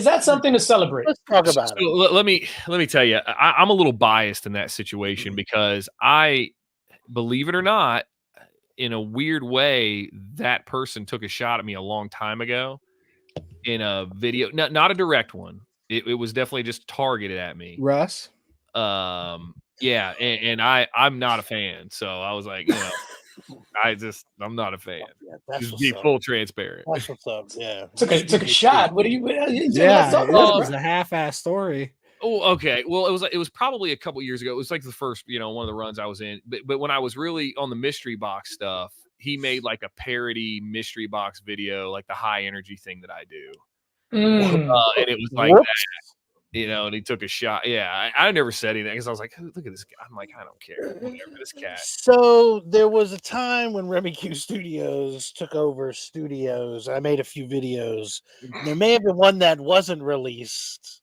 that something to celebrate? Let's talk about it. Let me tell you, I'm a little biased in that situation because I, believe it or not, in a weird way, that person took a shot at me a long time ago in a video, not a direct one. It was definitely just targeted at me. Russ. Yeah, and I'm not a fan, so I was like, I'm not a fan. Yeah, that's Just what's be up. full transparent. That's what's up. Yeah. Took a shot. What are you? Yeah, Let's talk it about was it. a half-ass story. Oh, okay. Well, it was probably a couple years ago. It was like the first, one of the runs I was in. But when I was really on the mystery box stuff, he made like a parody mystery box video, like the high energy thing that I do. And it was like that, and he took a shot. Yeah, I never said anything because I was like, look at this guy. I'm like, I don't care. Whatever, this cat. So there was a time when Remy Q Studios took over studios. I made a few videos. There may have been one that wasn't released.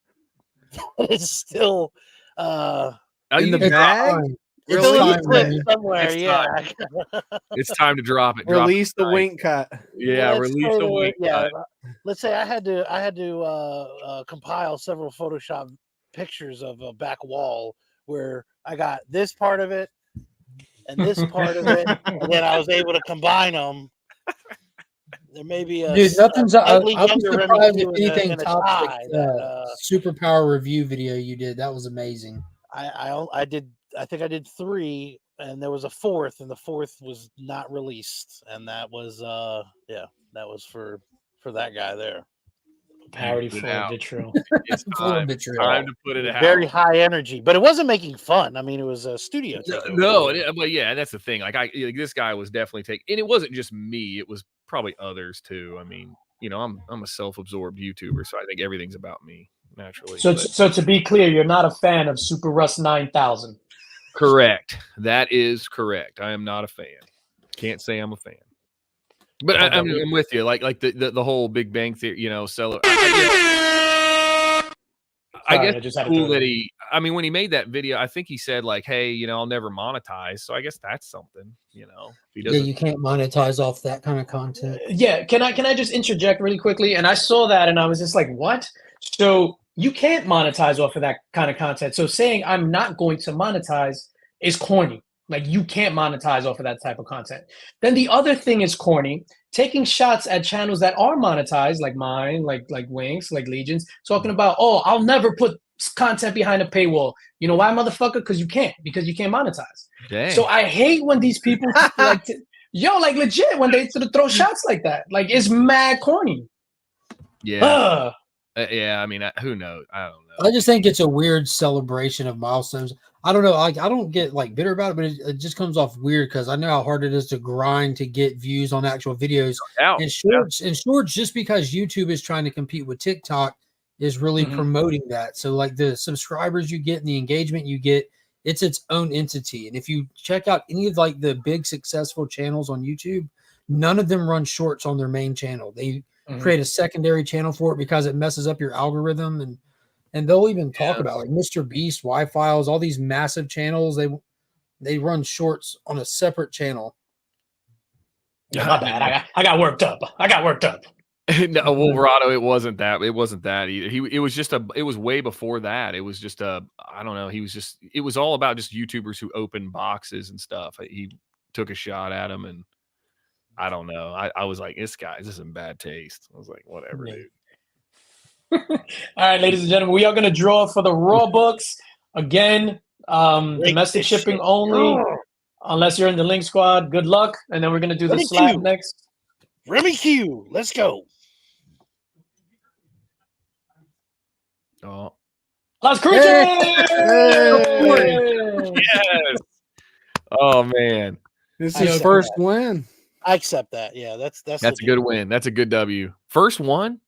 It's still in the bag. It's a Time, clip Remy. somewhere. It's Yeah. It's time to drop it. Release the tonight. wink cut. Yeah, Let's release say the there- wink yeah, cut. let's say I had to compile several Photoshop pictures of a back wall where I got this part of it and this part of it, and then I was able to combine them. There may be a Dude, nothing's. I was younger Remy surprised Q if in a- anything in a tops tie the superpower review video you did. That was amazing. I did. I think I did 3, and there was a 4th, and the 4th was not released, and that was that was for that guy there. Parody Put it full out. of vitriol. It's Full of time. vitriol. Time to put it out. Very high energy, but it wasn't making fun. I mean, it was a studio. takeover. No, but yeah, that's the thing. Like this guy was definitely taking, and it wasn't just me. It was probably others too. I mean, I'm a self-absorbed YouTuber, so I think everything's about me naturally. So to be clear, you're not a fan of Super Russ 9000. Correct. That is correct. I am not a fan. Can't say I'm a fan. But I'm with you. Like the whole Big Bang Theory, sell I guess it's cool that when he made that video, I think he said like, hey, I'll never monetize. So I guess that's something, if he doesn't. Yeah, you can't monetize off that kind of content. Yeah, can I just interject really quickly? And I saw that and I was just like, what? So you can't monetize off of that kind of content. So saying I'm not going to monetize is corny. Like you can't monetize off of that type of content. Then the other thing is corny, taking shots at channels that are monetized, like mine, like Winks, like Legions, talking about, oh, I'll never put content behind a paywall. You know why, motherfucker? Because you can't monetize. Dang. So I hate when these people like legit when they throw shots like that. Like it's mad corny. Yeah. Yeah, I mean, who knows? I don't know. I just think it's a weird celebration of milestones. I don't know. I don't get like bitter about it, but it just comes off weird because I know how hard it is to grind to get views on actual videos and shorts. And shorts, just because YouTube is trying to compete with TikTok, is really promoting that. So like the subscribers you get and the engagement you get, it's its own entity. And if you check out any of like the big successful channels on YouTube, none of them run shorts on their main channel. They create a secondary channel for it because it messes up your algorithm, and they'll even talk about like Mr. Beast, Y-Files, all these massive channels. They run shorts on a separate channel. Yeah, my bad. I got worked up. No, well, Rado, it wasn't that either. It was way before that. It was just I don't know. It was all about just YouTubers who open boxes and stuff. He took a shot at him, and I don't know. I was like, this is in bad taste. I was like, whatever, dude. All right, ladies and gentlemen, we are going to draw for the Raw books again. Domestic shipping only, unless you're in the Link Squad. Good luck, and then we're going to do the slab next. Remy Q, let's go. Oh, Las Cruces! Yes. Oh man, This is his first win. I accept that. Yeah, that's a good win. That's a good W. First one.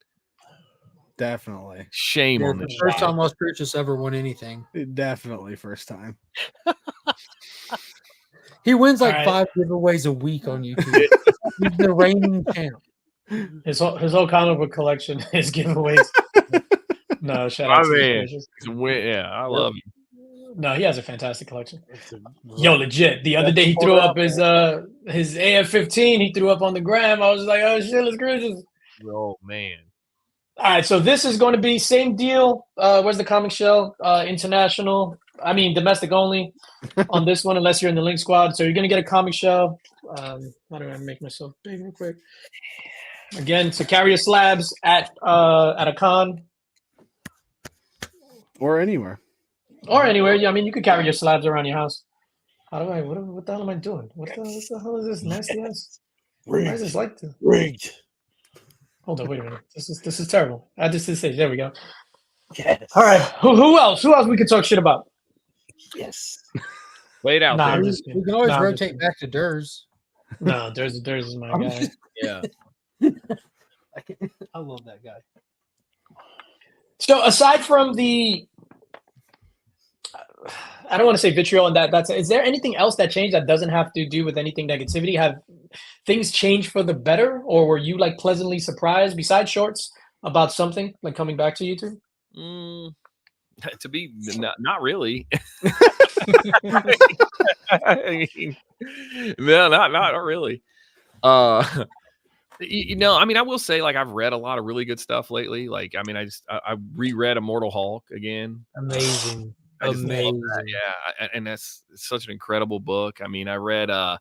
Definitely. Shame on this. First time Las Cruces ever won anything. Definitely first time. He wins like 5 giveaways a week on YouTube. He's the reigning champ. His whole comic book collection is giveaways. No, shout out to yeah, I love you. No, he has a fantastic collection. Yo, legit. The other day he threw up his AF-15. He threw up on the gram. I was like, oh shit, let's Cruces. Oh man. All right, so this is going to be same deal. Where's the comic shell? Domestic only on this one, unless you're in the Link Squad. So you're going to get a comic shell. How do I make myself big real quick? Again, so carry your slabs at a con. Or anywhere. Or anywhere. Yeah, I mean, you could carry your slabs around your house. How do I? What the hell am I doing? What the hell is this nasty ass? Why is this like this? Rigged. Hold on, wait a minute. This is terrible. Add this to the stage. There we go. Yes. All right. Who else? Who else we could talk shit about? Yes. Lay it out Nah, there. I'm We, just kidding. we can always Nah, I'm just rotate kidding. back to Durs. No, there's is my I'm guy. just- Yeah. I love that guy. So aside from the, I don't want to say vitriol and that's. Is there anything else that changed that doesn't have to do with anything negativity? Have things changed for the better, or were you like pleasantly surprised besides shorts about something like coming back to YouTube? To be not really. I mean, no, not really. You know, I mean, I will say, like, I've read a lot of really good stuff lately. Like, I mean, I reread Immortal Hulk again. Amazing. I just love that. Amazing. Yeah, and that's such an incredible book. I mean, I read I'm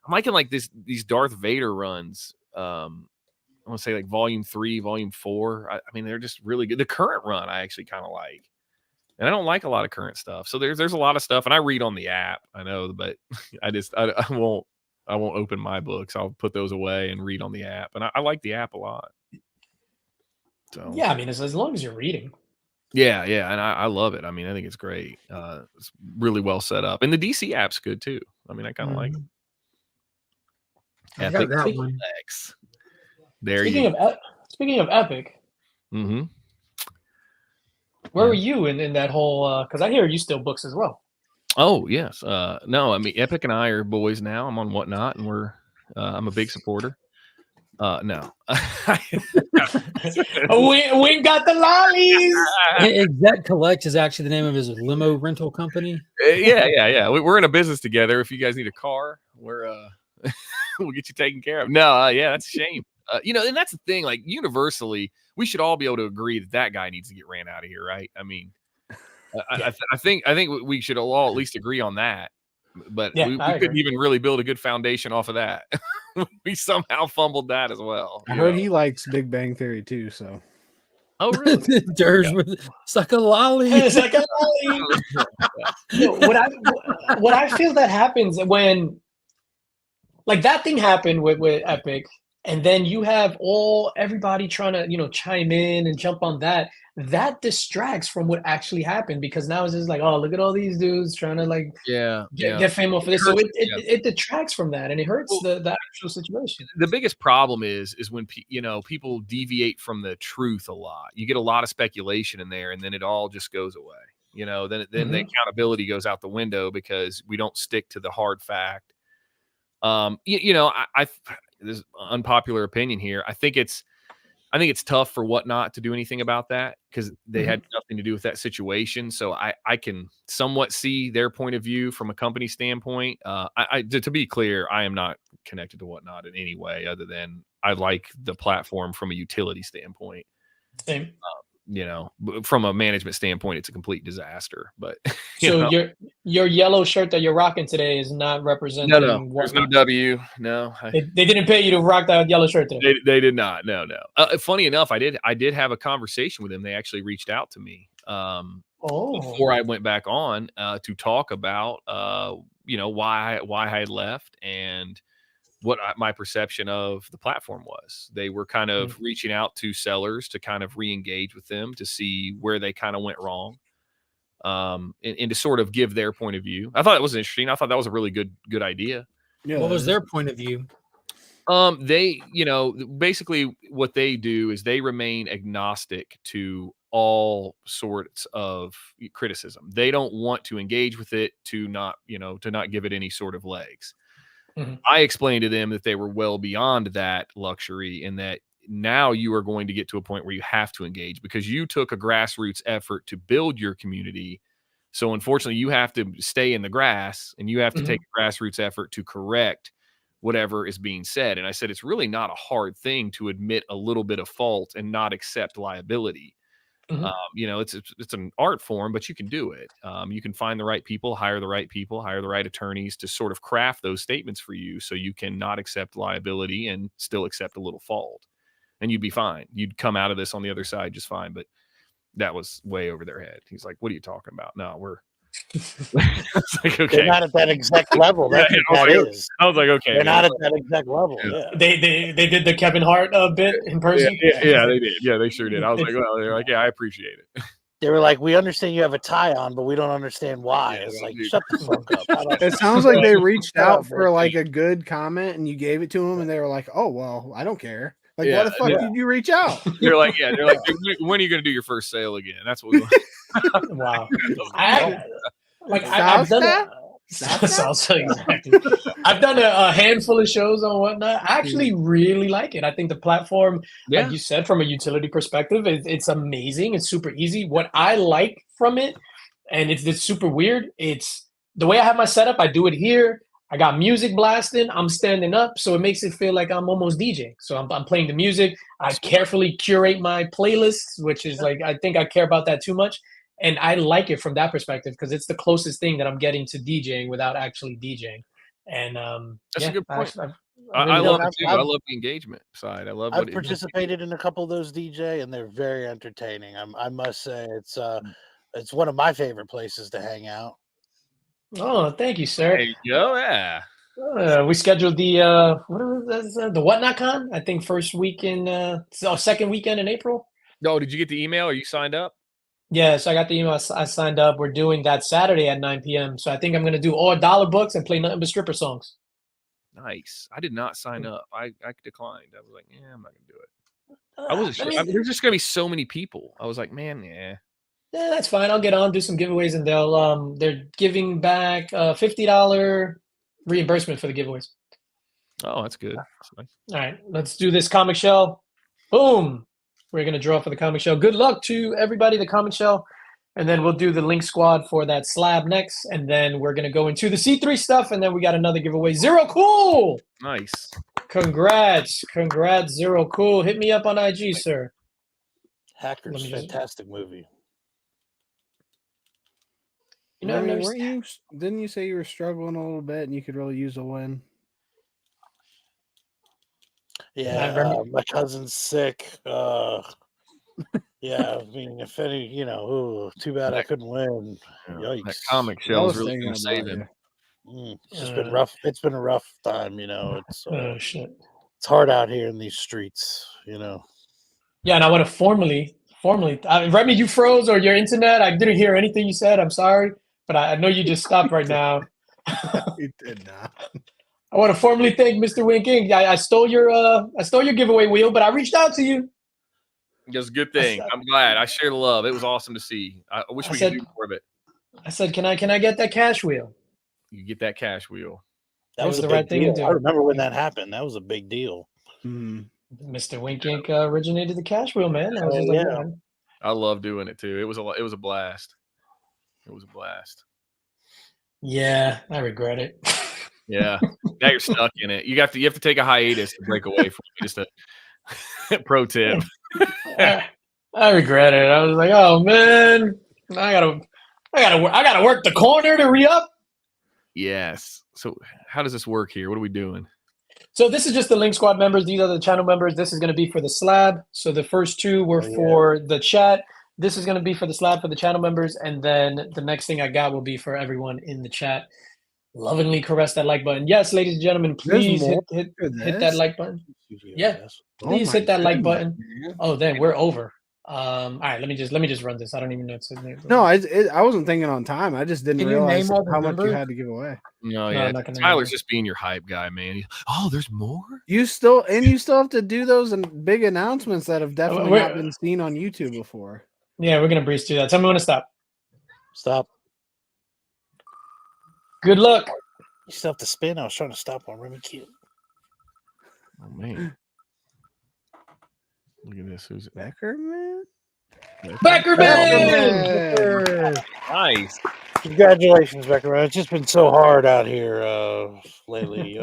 liking like these Darth Vader runs. I want to say like volume 3, volume 4. I mean, they're just really good. The current run I actually kind of like. And I don't like a lot of current stuff. So there's a lot of stuff, and I read on the app. I know, but I won't open my books. I'll put those away and read on the app. And I like the app a lot. So Yeah, I mean, as long as you're reading. yeah, and I love it. I mean, I think it's great. It's really well set up, and the DC app's good too. I mean, I kind of like it. I got Epic that one. X. There Speaking you. speaking of Epic, Mm-hmm. where were you in that whole? Because I hear you still books as well. Oh yes. No, I mean, Epic and I are boys now. I'm on Whatnot, and I'm a big supporter. No. We got the lollies. Exec Collect is actually the name of his limo rental company. Yeah. We're in a business together. If you guys need a car, we'll get you taken care of. No, yeah, that's a shame. You know, and that's the thing. Like, universally, we should all be able to agree that guy needs to get ran out of here, right? I mean, I think we should all at least agree on that. But Yeah, we I couldn't agree. even really build a good foundation off of that. We somehow fumbled that as well. I heard he likes Big Bang Theory too. So Oh, really? Durs with suck a lolly. It's like a lolly. No, what I feel that happens when, like, that thing happened with Epic, and then you have everybody trying to chime in and jump on that. That distracts from what actually happened, because now it's just like, oh, look at all these dudes trying to like get fame off of this. So it detracts from that, and it hurts the actual situation. The biggest problem is when people deviate from the truth a lot. You get a lot of speculation in there, and then it all just goes away. Then the accountability goes out the window because we don't stick to the hard fact. I this is unpopular opinion here. I think it's tough for Whatnot to do anything about that because they had nothing to do with that situation. So I can somewhat see their point of view from a company standpoint. To be clear, I am not connected to Whatnot in any way other than I like the platform from a utility standpoint. Same. From a management standpoint, it's a complete disaster. But so your yellow shirt that you're rocking today is not representing. No, there's no W. No, they didn't pay you to rock that yellow shirt today. They did not. No. Funny enough, I did have a conversation with them. They actually reached out to me before I went back on to talk about why I had left and what my perception of the platform was. They were kind of reaching out to sellers to kind of re-engage with them to see where they kind of went wrong, and to sort of give their point of view. I thought it was interesting. I thought that was a really good idea. Yeah. What was their point of view? They, basically what they do is they remain agnostic to all sorts of criticism. They don't want to engage with it to not give it any sort of legs. I explained to them that they were well beyond that luxury and that now you are going to get to a point where you have to engage because you took a grassroots effort to build your community. So unfortunately, you have to stay in the grass and you have to take a grassroots effort to correct whatever is being said. And I said, it's really not a hard thing to admit a little bit of fault and not accept liability. It's an art form, but you can do it. You can find the right people, hire the right attorneys to sort of craft those statements for you so you can not accept liability and still accept a little fault. And you'd be fine. You'd come out of this on the other side just fine. But that was way over their head. He's like, what are you talking about? No, It's like, okay. They're not at that exact level. That's what that is. I was like, okay. They're not at that exact level. Yeah. They did the Kevin Hart bit in person. Yeah, they did. Yeah, they sure did. I was like, well, they're like, yeah, I appreciate it. They were like, we understand you have a tie on, but we don't understand why. Yeah, It's like, dude. shut the fuck up. It sounds like they reached out for like a good comment and you gave it to them and they were like, oh, well, I don't care. Like, why the fuck did you reach out? They're like, when are you going to do your first sale again? That's what we want. Wow. I've done it. Exactly. I've done a handful of shows on Whatnot. I actually really like it. I think the platform, like you said, from a utility perspective, it's amazing. It's super easy. What I like from it, and it's super weird, it's the way I have my setup. I do it here. I got music blasting. I'm standing up, so it makes it feel like I'm almost DJing. So I'm playing the music. I carefully curate my playlists, which is like, I think I care about that too much. And I like it from that perspective because it's the closest thing that I'm getting to DJing without actually DJing. And that's a good point. I love it too. I love the engagement side. I love. I've participated in a couple of those DJ, and they're very entertaining. I must say, it's one of my favorite places to hang out. Oh, thank you, sir. There you go. Yeah. We scheduled the Whatnot Con. I think second weekend in April. No, did you get the email? Are you signed up? Yeah, so I got the email. I signed up. We're doing that Saturday at 9 p.m. So I think I'm going to do all dollar books and play nothing but stripper songs. Nice. I did not sign up. I declined. I was like, yeah, I'm not going to do it. I wasn't sure. There's just going to be so many people. I was like, man, yeah. Yeah, that's fine. I'll get on, do some giveaways, and they're giving back $50 reimbursement for the giveaways. Oh, that's good. That's nice. All right, let's do this comic shell. Boom. We're going to draw for the comic shell. Good luck to everybody, the comic shell. And then we'll do the link squad for that slab next. And then we're going to go into the C3 stuff. And then we got another giveaway. Zero Cool. Nice. Congrats, Zero Cool. Hit me up on IG, sir. Hackers, fantastic movie. You know, didn't you say you were struggling a little bit and you could really use a win? Yeah, my cousin's sick. Yeah, I mean, if any, too bad I couldn't win. Yikes. That comic shell is really going to save him. It's just been rough. It's been a rough time, It's oh shit. It's hard out here in these streets, Yeah, and I want to formally. Remy, you froze or your internet. I didn't hear anything you said. I'm sorry, but I know you just stopped right now. He did not. I want to formally thank Mr. Winking. I stole your giveaway wheel, but I reached out to you. It's a good thing. I'm glad. I share the love. It was awesome to see. I wish we could do more of it. I said, can I get that cash wheel? You get that cash wheel. That was the right thing to do. I remember when that happened. That was a big deal. Mr. Winking originated the cash wheel, man. That was I love doing it too. It was a blast. It was a blast. Yeah, I regret it. Yeah, now you're stuck in it. You have to take a hiatus to break away from it. Just a pro tip. I regret it. I was like, oh man, I gotta work the corner to re-up. Yes. So how does this work here? What are we doing? So this is just the Link Squad members. These are the channel members. This is going to be for the slab. So the first two were for the chat. This is going to be for the slab for the channel members. And then the next thing I got will be for everyone in the chat. Lovingly caress that like button. Yes, ladies and gentlemen, please hit that like button. Yeah, please hit that like button. Oh, then we're over. All right, let me just run this. I don't even know what's in there. No, I wasn't thinking on time. I just didn't realize how much you had to give away. No, yeah, Tyler's just being your hype guy, man. Oh, there's more. You still have to do those big announcements that have definitely not been seen on YouTube before. Yeah, we're gonna breeze through that. Tell me when to stop. Stop. Good luck. You still have to spin. I was trying to stop on Remy Q. Oh man. Look at this. Who's it? Beckerman? Nice. Congratulations, Beckerman. It's just been so hard out here lately.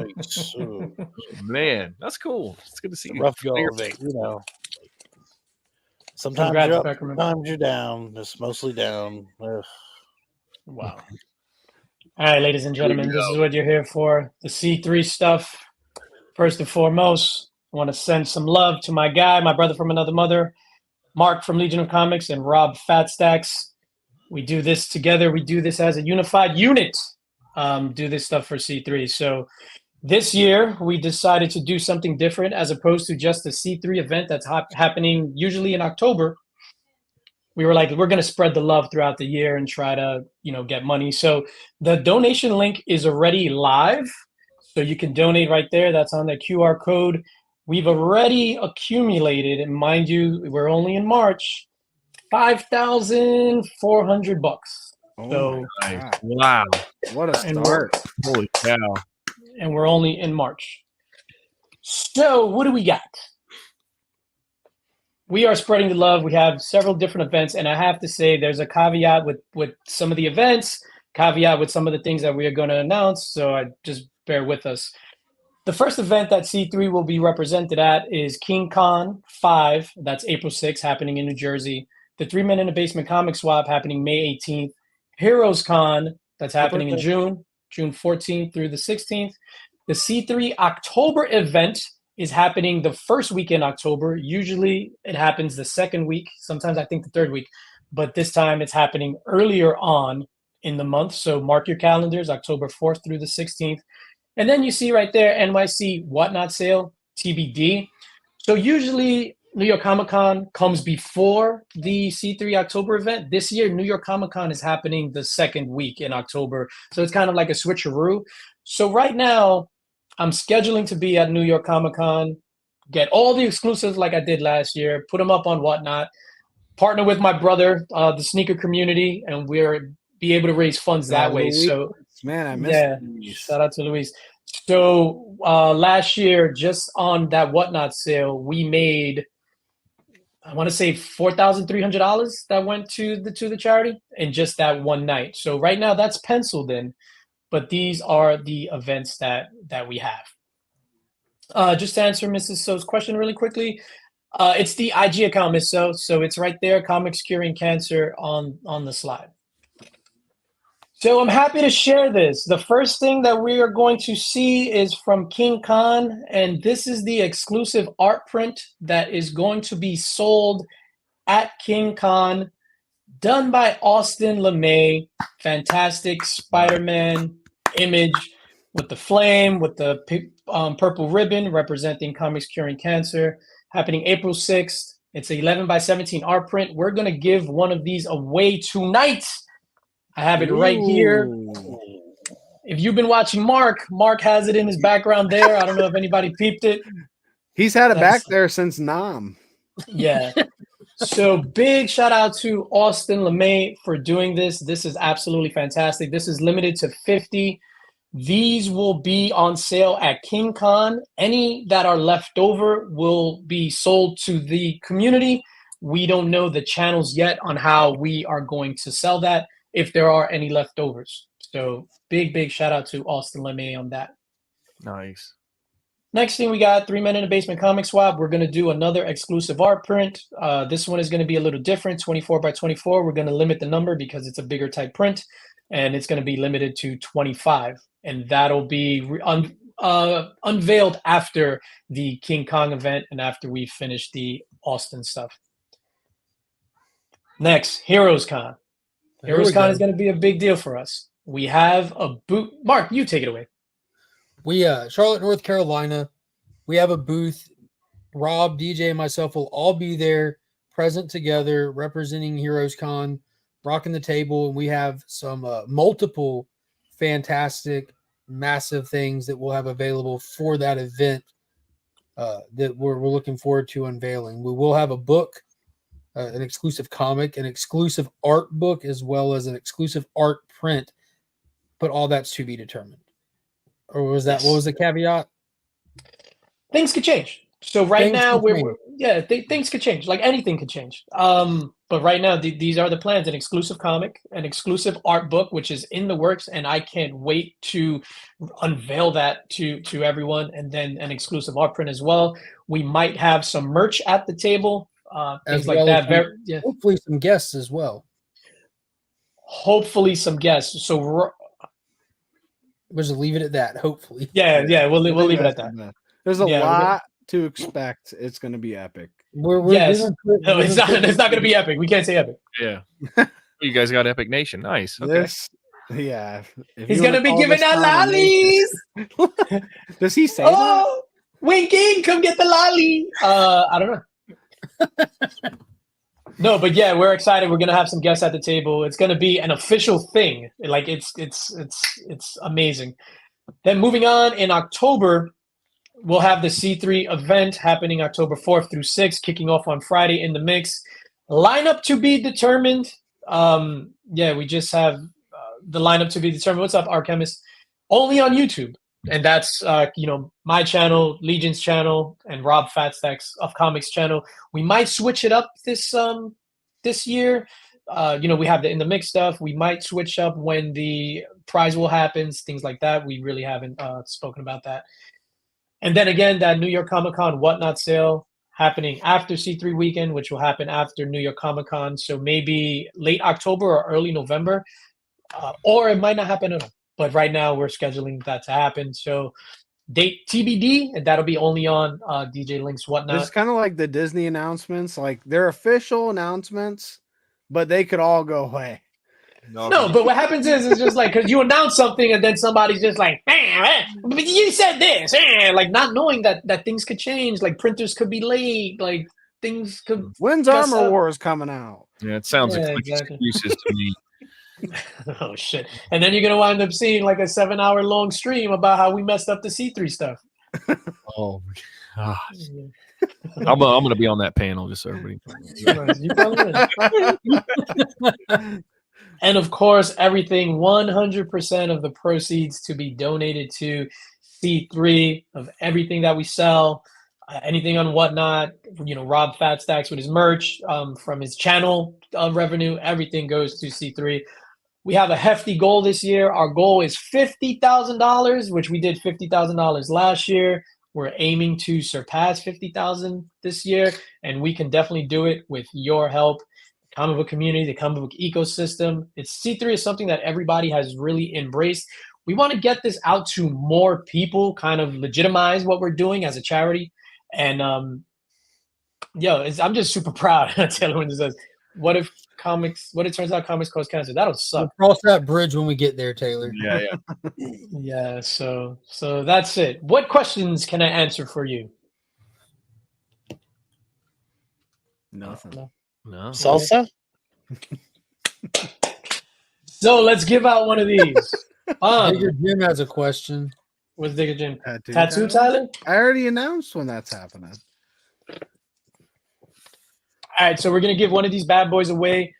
Man, that's cool. It's good to see you. Rough go of it, Sometimes you're up, sometimes you're down. It's mostly down. Ugh. Wow. All right, ladies and gentlemen, this is what you're here for. The C3 stuff. First and foremost, I want to send some love to my guy, my brother from another mother, Mark from Legion of Comics, and Rob Fatstacks. We do this together. We do this as a unified unit. Do this stuff for C3. So this year, we decided to do something different as opposed to just a C3 event that's happening usually in October. We were like, we're going to spread the love throughout the year and try to, get money. So the donation link is already live. So you can donate right there. That's on the QR code. We've already accumulated, and mind you, we're only in March, $5,400. Oh my God. Wow. What a start. Holy cow. And we're only in March. So what do we got? We are spreading the love. We have several different events, and I have to say there's a caveat with some of the events, caveat with some of the things that we are going to announce, so I just bear with us. The first event that C3 will be represented at is King Con 5. That's April 6th, happening in New Jersey. The 3 Men in the Basement Comic Swap happening May 18th. Heroes Con, that's happening in June 14th through the 16th. The C3 October event is happening the first week in October. Usually it happens the second week, sometimes I think the third week, but this time it's happening earlier on in the month. So mark your calendars, October 4th through the 16th. And then you see right there, NYC Whatnot Sale, TBD. So usually New York Comic Con comes before the C3 October event. This year, New York Comic Con is happening the second week in October. So it's kind of like a switcheroo. So right now, I'm scheduling to be at New York Comic Con, get all the exclusives like I did last year, put them up on Whatnot, partner with my brother, the sneaker community, and we're be able to raise funds that way. Luis. So Man, I missed Luis. Shout out to Luis. So last year, just on that Whatnot sale, we made, I want to say $4,300 that went to the charity in just that one night. So right now that's penciled in, but these are the events that we have. Just to answer Mrs. So's question really quickly, it's the IG account, Miss So. So it's right there, Comics Curing Cancer on the slide. So I'm happy to share this. The first thing that we are going to see is from King Khan, and this is the exclusive art print that is going to be sold at King Khan, done by Austin LeMay. Fantastic Spider-Man image with the flame, with the purple ribbon representing Comics Curing Cancer, happening April 6th. It's an 11 by 17 art print. We're going to give one of these away tonight. I have it right here. If you've been watching Mark has it in his background there. I don't know if anybody peeped it. He's had it back there since Nam. Yeah. So big shout out to Austin LeMay for doing this. This is absolutely fantastic. This is limited to 50. These will be on sale at King Con. Any that are left over will be sold to the community. We don't know the channels yet on how we are going to sell that, if there are any leftovers. So big shout out to Austin LeMay on that. Nice. Next thing we got 3 Men in the Basement Comic Swap. We're going to do another exclusive art print. This one is going to be a little different, 24 by 24. We're going to limit the number because it's a bigger type print, and it's going to be limited to 25. And that'll be unveiled after the King Kong event and after we finish the Austin stuff. Next, Heroes Con. Heroes Con is going to be a big deal for us. We have a booth. Mark, you take it away. We Charlotte, North Carolina. We have a booth. Rob, DJ, and myself will all be there, present together, representing Heroes Con, rocking the table, and we have some multiple fantastic, massive things that we'll have available for that event that we're looking forward to unveiling. We will have a book, an exclusive comic, an exclusive art book, as well as an exclusive art print, but all that's to be determined. Or was that, what was the caveat? Things could change. So right now things could change. Like anything could change. But right now these are the plans: an exclusive comic, an exclusive art book, which is in the works, and I can't wait to unveil that to everyone. And then an exclusive art print as well. We might have some merch at the table, things like that. Hopefully some guests as well. Hopefully some guests. So we'll just leave it at that. Hopefully. Yeah, we'll leave it at that. There's a lot to expect. It's going to be epic. It's not going to be epic. We can't say epic. Yeah. You guys got Epic Nation. Nice. Okay. Yeah. He's gonna be giving out lollies. Does he say that? Oh, winking, come get the lolly. I don't know. No, but yeah, we're excited. We're gonna have some guests at the table. It's gonna be an official thing. Like it's amazing. Then moving on in October, we'll have the C3 event happening October 4th through 6th, kicking off on Friday in the mix. Lineup to be determined. Yeah, we just have the lineup to be determined. What's up, Archemist? Only on YouTube. And that's, my channel, Legion's channel, and Rob Fatstack's of Comics channel. We might switch it up this year. We have the In the Mix stuff. We might switch up when the prize will happens, things like that. We really haven't spoken about that. And then again, that New York Comic Con Whatnot sale happening after C3 weekend, which will happen after New York Comic Con. So maybe late October or early November, or it might not happen at all. But right now we're scheduling that to happen. So date TBD, and that'll be only on DJ Link's Whatnot. It's kind of like the Disney announcements. Like they're official announcements, but they could all go away. No, but what happens is it's just like, because you announce something and then somebody's just like, but you said this, like not knowing that things could change, like printers could be late, like things could. When's Armor Wars coming out? Yeah, it sounds like exactly. excuses to me. Oh shit! And then you're gonna wind up seeing like a 7-hour long stream about how we messed up the C3 stuff. Oh my gosh! I'm gonna be on that panel just so everybody. And of course, everything 100% of the proceeds to be donated to C3 of everything that we sell, anything on Whatnot. Rob Fatstacks with his merch from his channel revenue. Everything goes to C3. We have a hefty goal this year. Our goal is $50,000, which we did $50,000 last year. We're aiming to surpass $50,000 this year, and we can definitely do it with your help. Comic book community, the comic book ecosystem. C3 is something that everybody has really embraced. We want to get this out to more people, kind of legitimize what we're doing as a charity. And I'm just super proud. Taylor when it says, what it turns out comics cause cancer? That'll suck. We'll cross that bridge when we get there, Taylor. Yeah. Yeah. So that's it. What questions can I answer for you? Nothing. No. Salsa? So let's give out one of these. Digger Jim has a question. What's Digger Jim? Tattoo Tyler? I already announced when that's happening. All right, so we're going to give one of these bad boys away.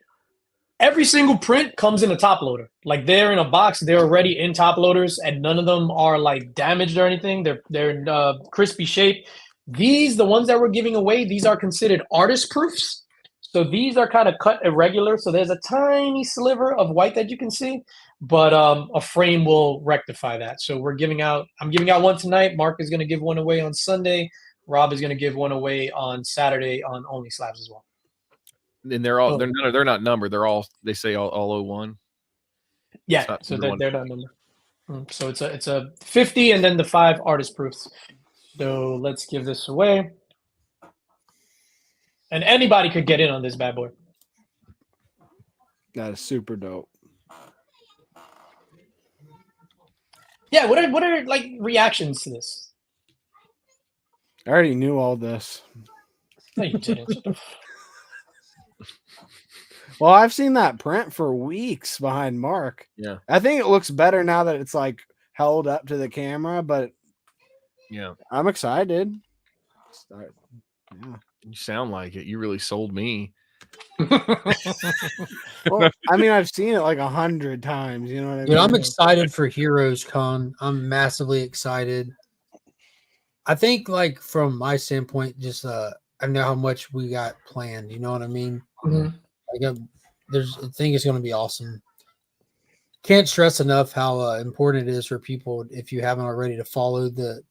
Every single print comes in a top loader. Like they're in a box, they're already in top loaders, and none of them are like damaged or anything. They're in crispy shape. The ones that we're giving away, these are considered artist proofs. So these are kind of cut irregular. So there's a tiny sliver of white that you can see, but a frame will rectify that. So I'm giving out one tonight. Mark is going to give one away on Sunday. Rob is going to give one away on Saturday on Only Slabs as well. And they're not numbered. They say all 01. Yeah, so they're not numbered. So it's a 50 and then the 5 artist proofs. So let's give this away. And anybody could get in on this bad boy. That is super dope. Yeah, what are like reactions to this? I already knew all this. No, you didn't. Well, I've seen that print for weeks behind Mark. Yeah. I think it looks better now that it's like held up to the camera, but yeah, I'm excited. Yeah. You sound like it. You really sold me. Well, I mean, I've seen it like 100 times. You know what I mean? Dude, I'm excited for Heroes Con. I'm massively excited. I think, like, from my standpoint, just I know how much we got planned. You know what I mean? Mm-hmm. Like, I think it's going to be awesome. Can't stress enough how important it is for people, if you haven't already, to follow the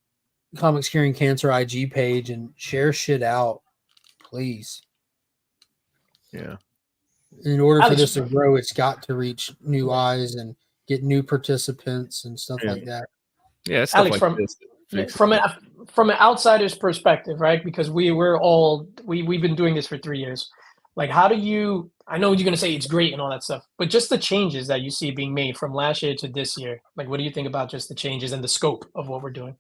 Comics Curing Cancer IG page and share shit out, please. Yeah. In order for this to grow, it's got to reach new eyes and get new participants and stuff like that. Yeah, it's Alex, like from an outsider's perspective, right? Because we've been doing this for 3 years. Like, how do you? I know you're gonna say it's great and all that stuff, but just the changes that you see being made from last year to this year. Like, what do you think about just the changes and the scope of what we're doing?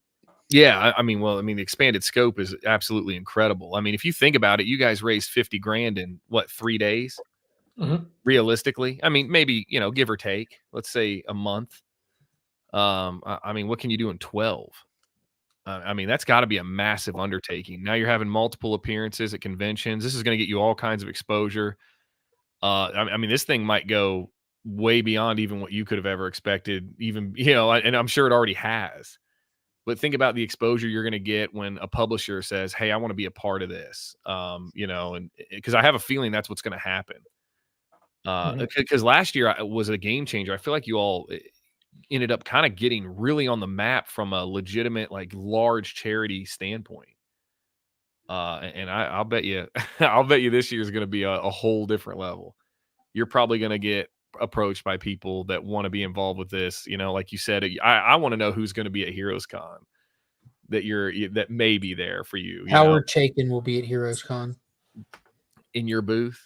Yeah, I mean, the expanded scope is absolutely incredible. I mean, if you think about it, you guys raised 50 grand in what, 3 days? Realistically, I mean, maybe, give or take, let's say a month. I mean, what can you do in 12? I mean, that's got to be a massive undertaking. Now you're having multiple appearances at conventions. This is going to get you all kinds of exposure. I mean, this thing might go way beyond even what you could have ever expected. Even, and I'm sure it already has. But think about the exposure you're going to get when a publisher says, "Hey, I want to be a part of this." And because I have a feeling that's what's going to happen. Because last year was a game changer. I feel like you all ended up kind of getting really on the map from a legitimate, like, large charity standpoint. And I'll bet you, I'll bet you this year is going to be a whole different level. You're probably going to get approached by people that want to be involved with this. Like you said, I want to know who's going to be at Heroes Con that may be there for you. Howard Chaykin will be at Heroes Con. In your booth?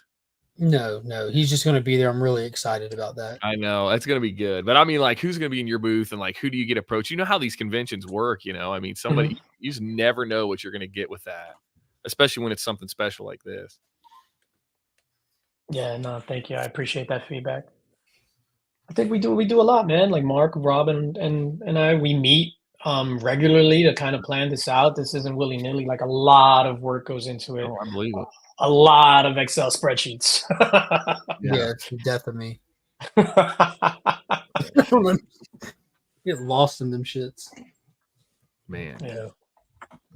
No, he's just going to be there. I'm really excited about that. I know it's going to be good, but I mean, like, who's going to be in your booth, and like, who do you get approached? You know how these conventions work. I mean, somebody you just never know what you're going to get with that, especially when it's something special like this. Yeah, no, thank you. I appreciate that feedback. I think we do a lot, man. Like Mark, Rob, and I, we meet regularly to kind of plan this out. This isn't willy-nilly. Like, a lot of work goes into it. Oh, I believe it. A lot of Excel spreadsheets. Yeah, it's the death of me. Get lost in them shits. Man. Yeah.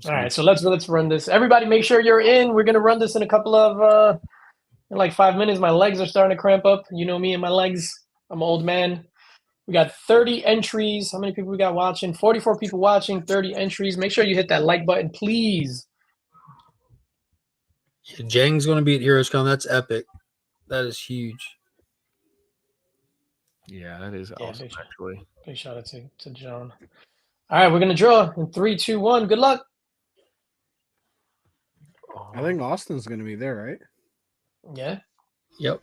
All right, so let's run this. Everybody, make sure you're in. We're gonna run this in a couple of in like 5 minutes. My legs are starting to cramp up. You know me and my legs. I'm an old man. We got 30 entries. How many people we got watching? 44 people watching, 30 entries. Make sure you hit that like button, please. Yeah, Jang's going to be at Heroes Con. That's epic. That is huge. Yeah, that is awesome, actually. Big shout out to John. All right, we're going to draw in 3, 2, 1. Good luck. I think Austin's going to be there, right? Yeah. Yep.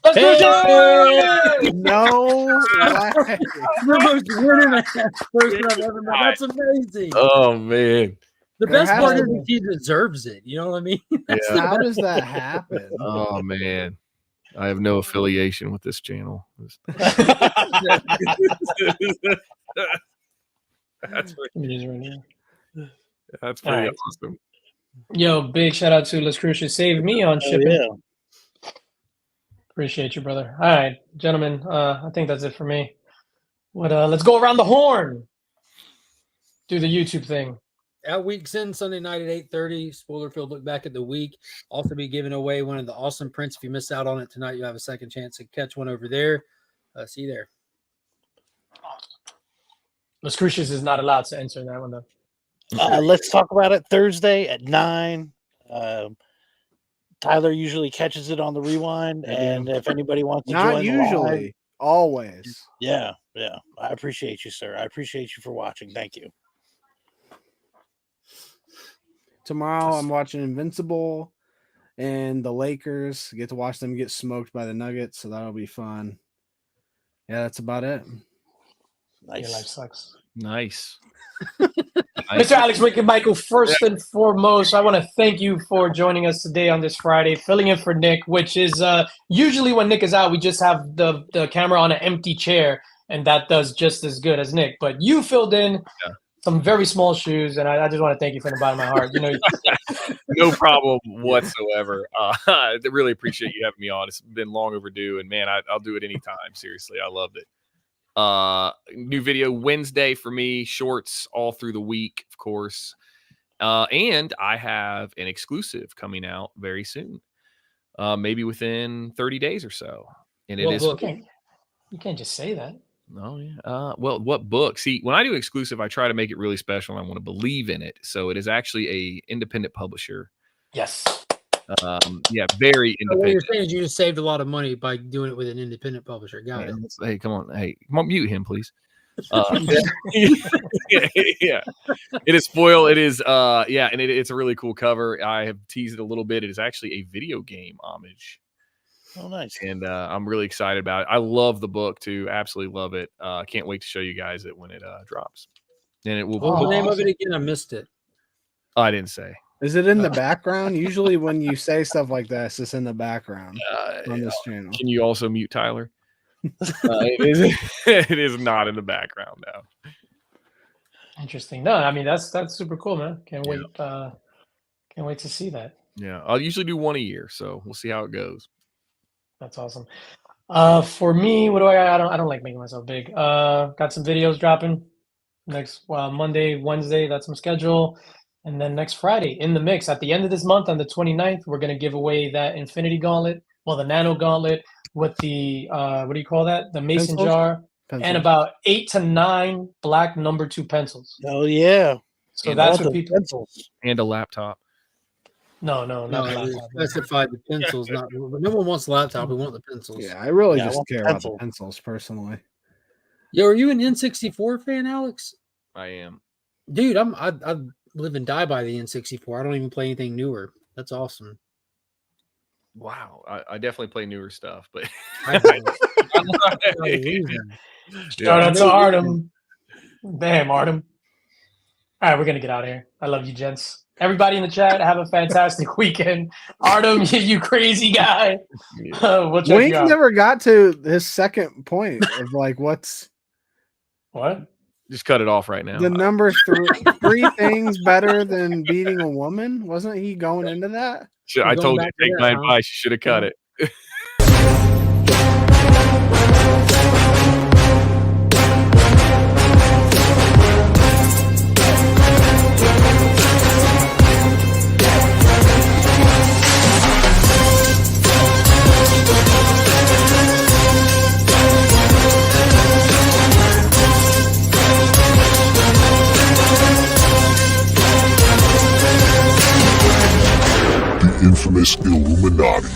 Let's go, John! No way. The most winning-ass person I've ever met. That's amazing. Oh, man. The best part is he deserves it. You know what I mean? How does that happen? Oh, man. I have no affiliation with this channel. That's pretty awesome. Yo, big shout out to Las Crucias. Saved me on shipping. Yeah. Appreciate you, brother. All right, gentlemen. I think that's it for me. Let's go around the horn. Do the YouTube thing. At Week's End, Sunday night at 8:30. Spoiler-filled look back at the week. Also be giving away one of the awesome prints. If you miss out on it tonight, you'll have a second chance to catch one over there. See you there. Las Crucias is not allowed to enter that one, though. Let's talk about it Thursday at 9. Tyler usually catches it on the rewind, and if anybody wants to Not join usually, live, always. Yeah. I appreciate you, sir. I appreciate you for watching. Thank you. Tomorrow I'm watching Invincible and the Lakers. Get to watch them get smoked by the Nuggets, so that'll be fun. Yeah, that's about it. Nice. Your life sucks. Nice. Mr. Alex Michael, first and foremost, I want to thank you for joining us today on this Friday, filling in for Nick, which is usually when Nick is out, we just have the camera on an empty chair, and that does just as good as Nick. But you filled in some very small shoes, and I just want to thank you from the bottom of my heart. No problem whatsoever. I really appreciate you having me on. It's been long overdue, and man, I'll do it anytime. Seriously, I loved it. New video Wednesday for me, shorts all through the week, of course. And I have an exclusive coming out very soon, maybe within 30 days or so. And it is. You can't just say that. Oh, yeah. Well, what book? See, when I do exclusive, I try to make it really special, and I want to believe in it. So it is actually a independent publisher. Yes. Yeah, very independent. What you're saying is you just saved a lot of money by doing it with an independent publisher. Got it. Hey, come on. Hey, come on, mute him, please. Yeah, it is foil. It is and it's a really cool cover. I have teased it a little bit. It is actually a video game homage. Oh, nice. And I'm really excited about it. I love the book too. Absolutely love it. Can't wait to show you guys it when it drops. And it will. What was the name of it again? I missed it. I didn't say. Is it in the background? Usually, when you say stuff like that, it's just in the background on this channel. Can you also mute Tyler? It is not in the background now. Interesting. No, I mean that's super cool, man. Can't wait. Can't wait to see that. Yeah, I'll usually do one a year, so we'll see how it goes. That's awesome. For me, what do I don't like making myself big. Got some videos dropping next Monday, Wednesday. That's my schedule. And then next Friday, in the mix, at the end of this month, on the 29th, we're going to give away that Infinity Gauntlet, the Nano Gauntlet with the, what do you call that? The Mason jar, and about 8 to 9 black number 2 pencils. Oh, yeah. So and that's what people... Pencils. And a laptop. No, not No, specified the pencils. Not no one wants the laptop. We want the pencils. Yeah, I really just care about the pencils personally. Yo, are you an N64 fan, Alex? I am. Dude, I live and die by the N64. I don't even play anything newer. That's awesome. Wow, I definitely play newer stuff, but shout out to Artem. Damn, Artem. All right, we're gonna get out of here. I love you, gents. Everybody in the chat, have a fantastic weekend. Artem, you crazy guy. We'll check Wink you out. never got to his second point of like what's what? Just cut it off right now. The number three things better than beating a woman. Wasn't he going into that? I told you to take my advice. You should have cut it. Infamous Illuminati.